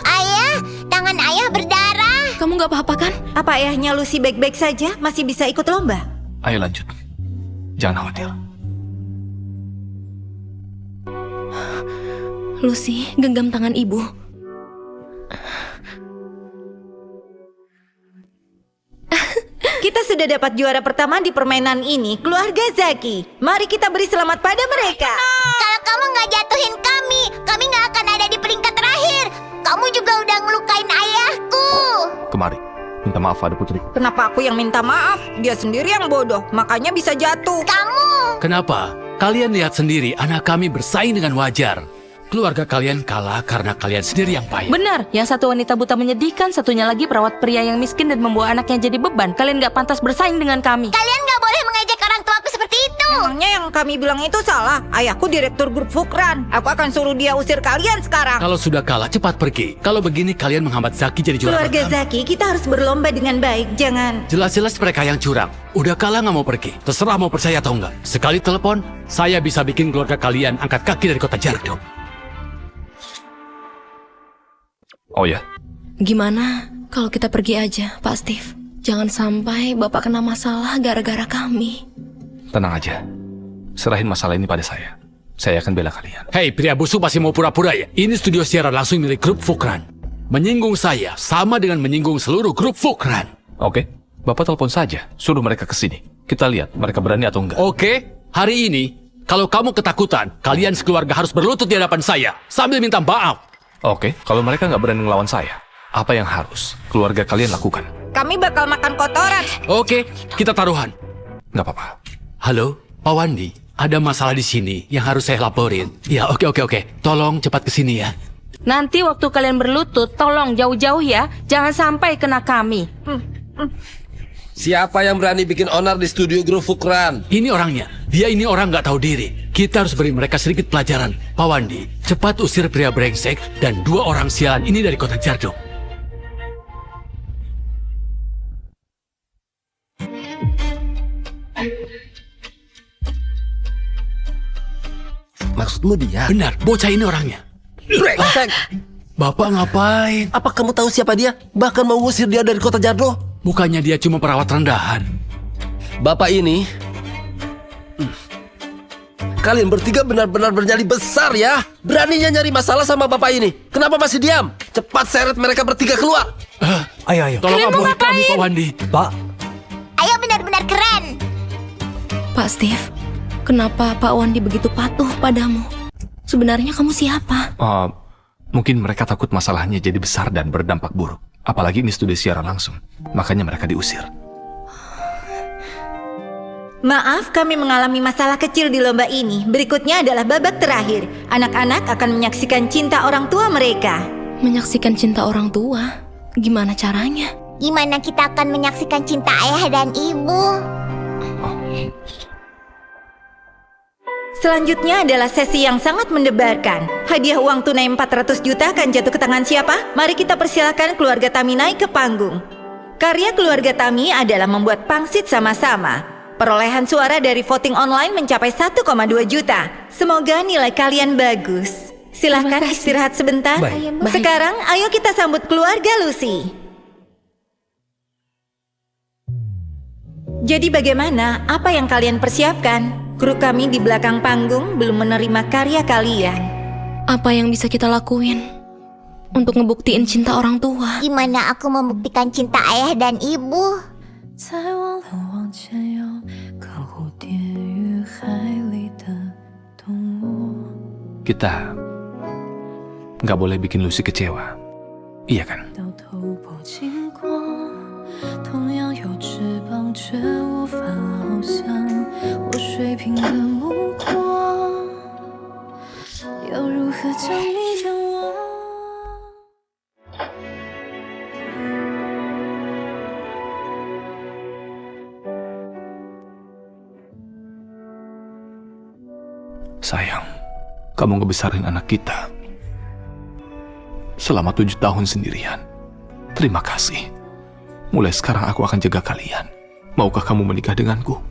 Ayah, tangan ayah berdarah. Kamu nggak apa-apa kan? Apa ayahnya Lucy baik-baik saja? Masih bisa ikut lomba? Ayo lanjut. Jangan khawatir. Lucy, genggam tangan ibu. Kita sudah dapat juara pertama di permainan ini, keluarga Zaki. Mari kita beri selamat pada mereka. Kalau kamu gak jatuhin kami gak akan ada di peringkat terakhir. Kamu juga udah ngelukain ayahku. Kemari. Minta maaf pada putri. Kenapa aku yang minta maaf? Dia sendiri yang bodoh, makanya bisa jatuh. Kamu. Kenapa? Kalian lihat sendiri, anak kami bersaing dengan wajar. Keluarga kalian kalah karena kalian sendiri yang payah. Benar, yang satu wanita buta menyedihkan, satunya lagi perawat pria yang miskin dan membawa anaknya jadi beban. Kalian gak pantas bersaing dengan kami. Kalian gak boleh mengejek orang tuaku seperti itu. Emangnya yang kami bilang itu salah? Ayahku direktur grup Fukran. Aku akan suruh dia usir kalian sekarang. Kalau sudah kalah, cepat pergi. Kalau begini, kalian menghambat Zaki jadi juara Keluarga pertama. Zaki, kita harus berlomba dengan baik. Jangan. Jelas-jelas mereka yang curang. Udah kalah nggak mau pergi. Terserah mau percaya atau enggak. Sekali telepon, saya bisa bikin keluarga kalian angkat kaki dari kota Jardo. Oh ya, Gimana kalau kita pergi aja, Pak Steve? Jangan sampai Bapak kena masalah gara-gara kami. tenang aja. Serahin masalah ini pada saya. Saya akan bela kalian. Hei, pria busuk masih mau pura-pura ya? Ini studio siaran langsung milik grup Fukran. Menyinggung saya sama dengan menyinggung seluruh grup Fukran. Oke, Bapak telepon saja. Suruh mereka ke sini. Kita lihat mereka berani atau enggak. Oke, hari ini kalau kamu ketakutan, kalian sekeluarga harus berlutut di hadapan saya sambil minta maaf. Oke, kalau mereka nggak berani ngelawan saya, apa yang harus keluarga kalian lakukan? Kami bakal makan kotoran. Oke, kita taruhan. Nggak apa-apa. Halo, Pak Wandi. Ada masalah di sini yang harus saya laporin. Ya, oke. Tolong cepat ke sini ya. Nanti waktu kalian berlutut, tolong jauh-jauh ya. Jangan sampai kena kami. Siapa yang berani bikin onar di studio grup Fukran? Ini orangnya. Dia ini orang nggak tahu diri. Kita harus beri mereka sedikit pelajaran. Pak Wandi, cepat usir pria brengsek dan 2 orang sialan ini dari kota Jardo. Maksudmu dia? Benar, bocah ini orangnya. Brengsek! Bapak ngapain? Apa kamu tahu siapa dia? Bahkan mau ngusir dia dari kota Jardo? Bukannya dia cuma perawat rendahan. Bapak ini... Kalian bertiga benar-benar bernyali besar ya. Beraninya nyari masalah sama bapak ini. Kenapa masih diam? Cepat seret mereka bertiga keluar. Ayo. Tolong aburi kami, Pak Wandi. Pak, Ayah benar-benar keren. Pak Steve, kenapa Pak Wandi begitu patuh padamu? Sebenarnya kamu siapa? Mungkin mereka takut masalahnya jadi besar dan berdampak buruk. Apalagi ini studio siaran langsung. Makanya mereka diusir. Maaf, kami mengalami masalah kecil di lomba ini. Berikutnya adalah babak terakhir. Anak-anak akan menyaksikan cinta orang tua mereka. Menyaksikan cinta orang tua? Gimana caranya? Gimana kita akan menyaksikan cinta ayah dan ibu? Selanjutnya adalah sesi yang sangat mendebarkan. Hadiah uang tunai 400 juta akan jatuh ke tangan siapa? Mari kita persilakan keluarga Tami naik ke panggung. Karya keluarga Tami adalah membuat pangsit sama-sama. Perolehan suara dari voting online mencapai 1,2 juta. Semoga nilai kalian bagus. Silahkan istirahat sebentar. Baik. Sekarang ayo kita sambut keluarga Lucy. Jadi bagaimana? Apa yang kalian persiapkan? Kru kami di belakang panggung belum menerima karya kalian. Apa yang bisa kita lakuin? untuk ngebuktiin cinta orang tua. Gimana aku membuktikan cinta ayah dan ibu? Kita nggak boleh bikin Lucy kecewa, iya kan? Sayang, kamu ngebesarin anak kita selama 7 tahun sendirian. Terima kasih. Mulai sekarang aku akan jaga kalian. Maukah kamu menikah denganku?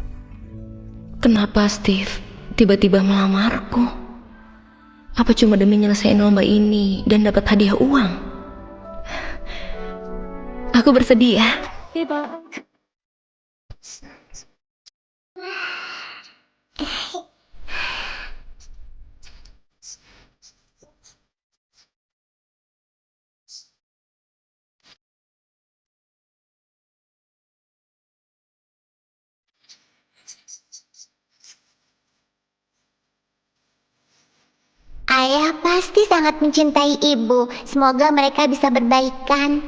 Kenapa Steve tiba-tiba melamarku? Apa cuma demi nyelesain lomba ini dan dapat hadiah uang? Aku bersedia. Ayah pasti sangat mencintai ibu. Semoga mereka bisa berbaikan.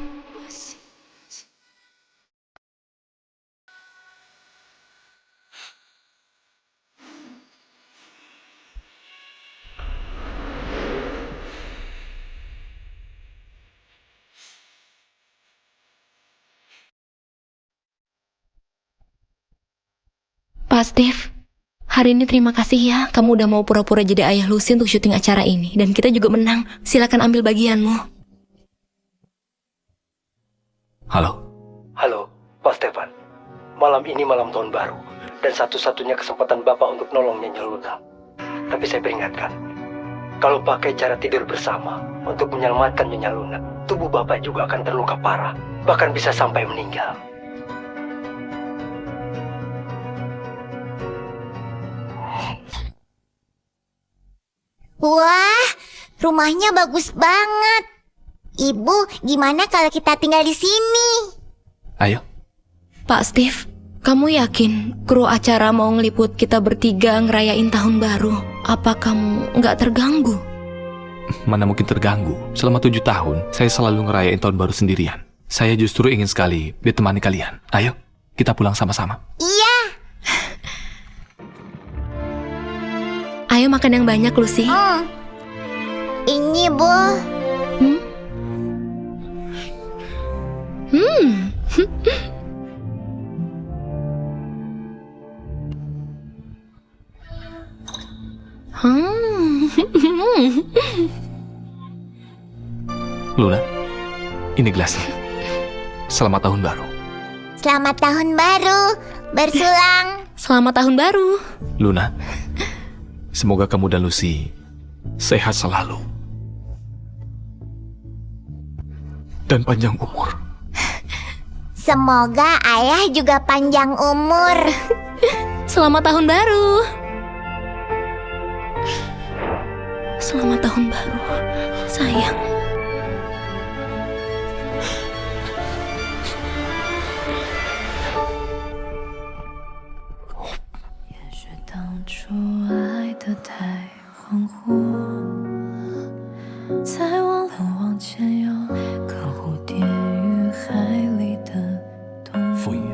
Pak Steve, hari ini terima kasih ya, kamu udah mau pura-pura jadi ayah Lucy untuk syuting acara ini. Dan kita juga menang. Silakan ambil bagianmu. Halo? Halo, Pak Stefan. Malam ini malam tahun baru, dan satu-satunya kesempatan Bapak untuk nolong Nyonya Luna. Tapi saya peringatkan, kalau pakai cara tidur bersama untuk menyelamatkan Nyonya Luna, tubuh Bapak juga akan terluka parah, bahkan bisa sampai meninggal. Wah, rumahnya bagus banget. Ibu, gimana kalau kita tinggal di sini? Ayo. Pak Steve, kamu yakin kru acara mau ngeliput kita bertiga ngerayain tahun baru? Apa kamu nggak terganggu? Mana mungkin terganggu. Selama 7 tahun, saya selalu ngerayain tahun baru sendirian. Saya justru ingin sekali ditemani kalian. Ayo, kita pulang sama-sama. Iya. Ayo makan yang banyak, Lucy. Ini, Bu. Luna, ini gelasnya. Selamat tahun baru. Selamat tahun baru. Bersulang. Selamat tahun baru. Luna, semoga kamu dan Lucy sehat selalu. Dan panjang umur. Semoga ayah juga panjang umur. Selamat tahun baru. Selamat tahun baru, sayang.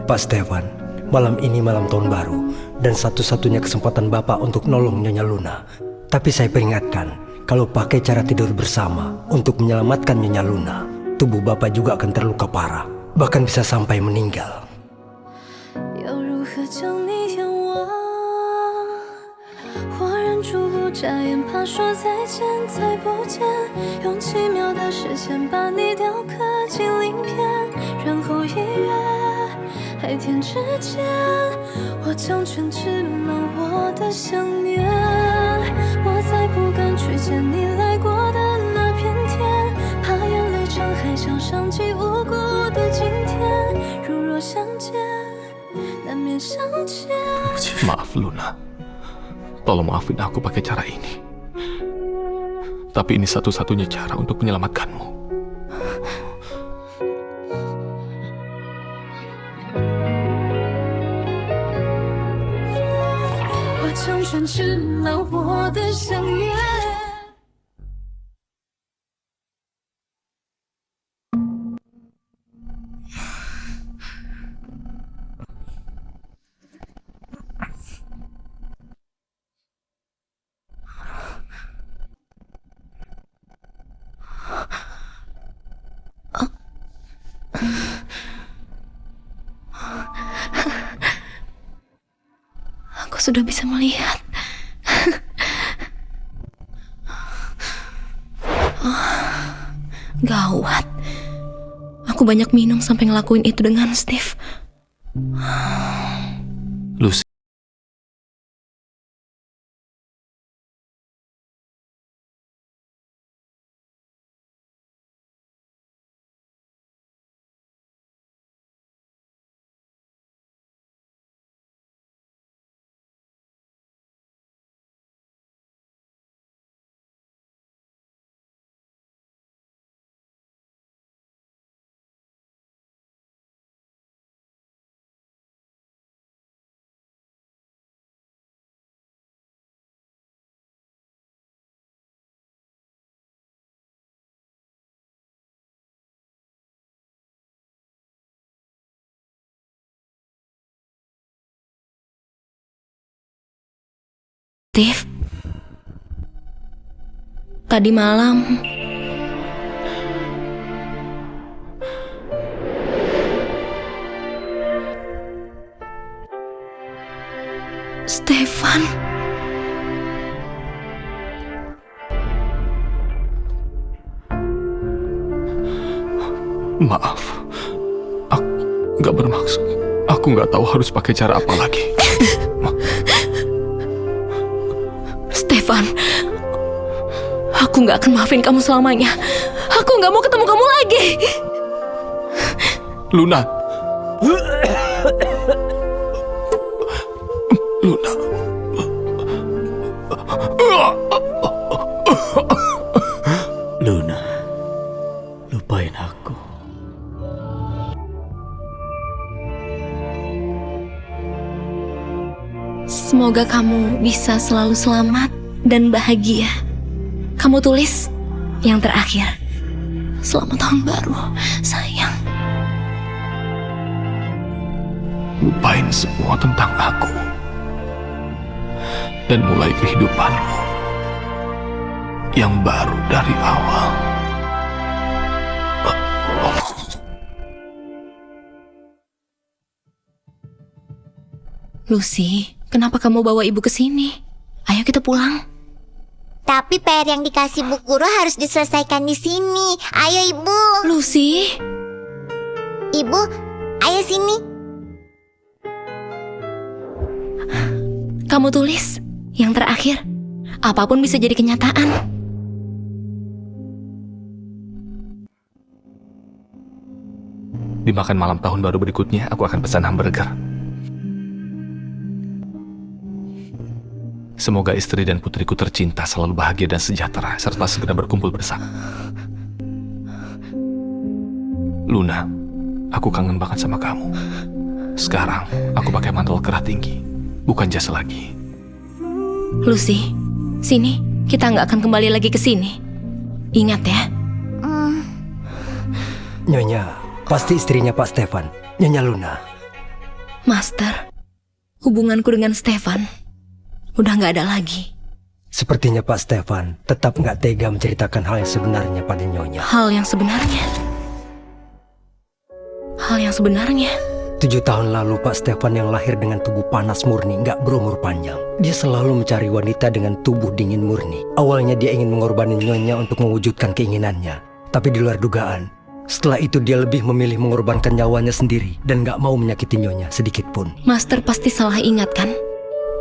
Pak Stefan, malam ini malam tahun baru, dan satu-satunya kesempatan Bapak untuk nolong Nyonya Luna. Tapi saya peringatkan, kalau pakai cara tidur bersama untuk menyelamatkan Nyonya Luna, tubuh Bapak juga akan terluka parah, bahkan bisa sampai meninggal. Maaf Luna, tolong maafin aku pakai cara ini. Tapi ini satu-satunya cara untuk menyelamatkanmu. 成全迟了我的想念。Aku sudah bisa melihat. Gawat. Aku banyak minum sampai ngelakuin itu dengan Steve. Lucy. Steve, tadi malam Stefan. Maaf, aku nggak bermaksud. Aku nggak tahu harus pakai cara apa lagi. Stefan, aku nggak akan maafin kamu selamanya. Aku nggak mau ketemu kamu lagi. Luna. Luna. Luna, lupain aku. Semoga kamu bisa selalu selamat dan bahagia. Kamu tulis yang terakhir. Selamat tahun baru, sayang. Lupain semua tentang aku. Dan mulai kehidupanmu yang baru dari awal. Lucy, kenapa kamu bawa ibu ke sini? Ayo kita pulang. Tapi PR yang dikasih Bu Guru harus diselesaikan di sini. Ayo Ibu. Lucy. Ibu, ayo sini. Kamu tulis yang terakhir. Apapun bisa jadi kenyataan. Di makan malam tahun baru berikutnya, aku akan pesan hamburger. Semoga istri dan putriku tercinta selalu bahagia dan sejahtera, serta segera berkumpul bersama. Luna, aku kangen banget sama kamu. Sekarang, aku pakai mantel kerah tinggi, bukan jas lagi. Lucy, sini. Kita nggak akan kembali lagi ke sini. Ingat ya. Nyonya, pasti istrinya Pak Stefan, Nyonya Luna. Master, hubunganku dengan Stefan udah nggak ada lagi. Sepertinya Pak Stefan tetap nggak tega menceritakan hal yang sebenarnya pada Nyonya. Hal yang sebenarnya? Hal yang sebenarnya? 7 tahun lalu Pak Stefan yang lahir dengan tubuh panas murni nggak berumur panjang. Dia selalu mencari wanita dengan tubuh dingin murni. Awalnya dia ingin mengorbankan Nyonya untuk mewujudkan keinginannya. Tapi di luar dugaan, setelah itu dia lebih memilih mengorbankan nyawanya sendiri dan nggak mau menyakiti Nyonya sedikit pun. Master pasti salah ingat kan?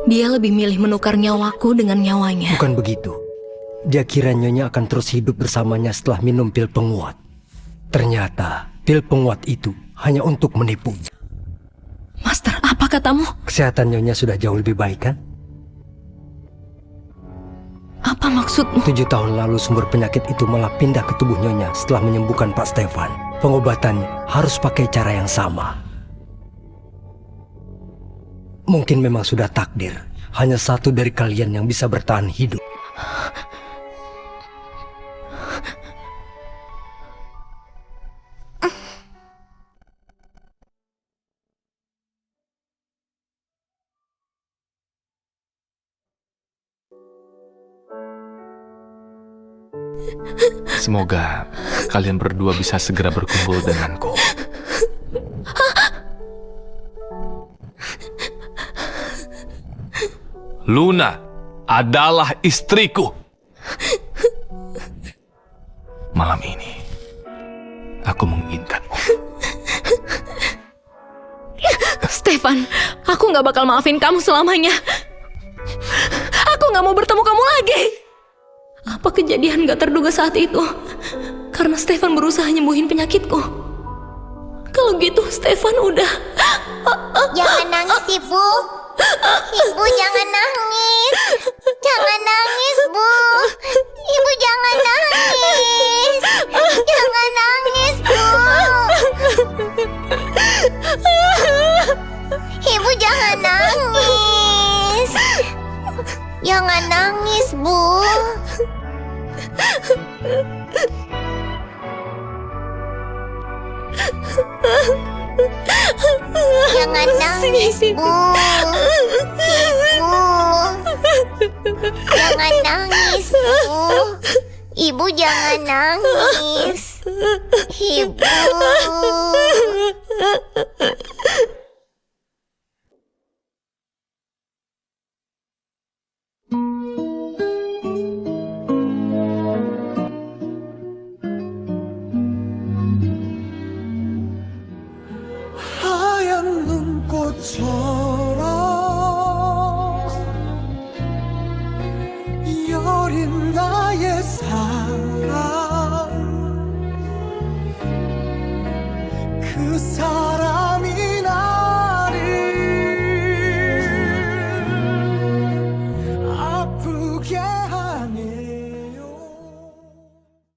Dia lebih milih menukar nyawaku dengan nyawanya. Bukan begitu. Dia kira Nyonya akan terus hidup bersamanya setelah minum pil penguat. Ternyata pil penguat itu hanya untuk menipunya. Master, apa katamu? Kesehatan Nyonya sudah jauh lebih baik kan? Apa maksudmu? 7 tahun lalu sumber penyakit itu malah pindah ke tubuh Nyonya setelah menyembuhkan Pak Stefan. Pengobatannya harus pakai cara yang sama. Mungkin memang sudah takdir hanya satu dari kalian yang bisa bertahan hidup. Semoga kalian berdua bisa segera berkumpul denganku. Luna adalah istriku. Malam ini, aku menginginkanmu. Stefan, aku gak bakal maafin kamu selamanya. Aku gak mau bertemu kamu lagi. Apa kejadian gak terduga saat itu? Karena Stefan berusaha nyembuhin penyakitku. Kalau gitu Stefan udah... Jangan nangis, Ibu. Ibu jangan nangis. Jangan nangis, Bu. Ibu jangan nangis. Jangan nangis, Bu. Ibu jangan nangis. Jangan nangis, Bu. Jangan nangis, Bu. Ibu. Jangan nangis, Bu. Ibu jangan nangis. Ibu. 하얀 눈꽃처럼 여린 나의 사랑 그 사랑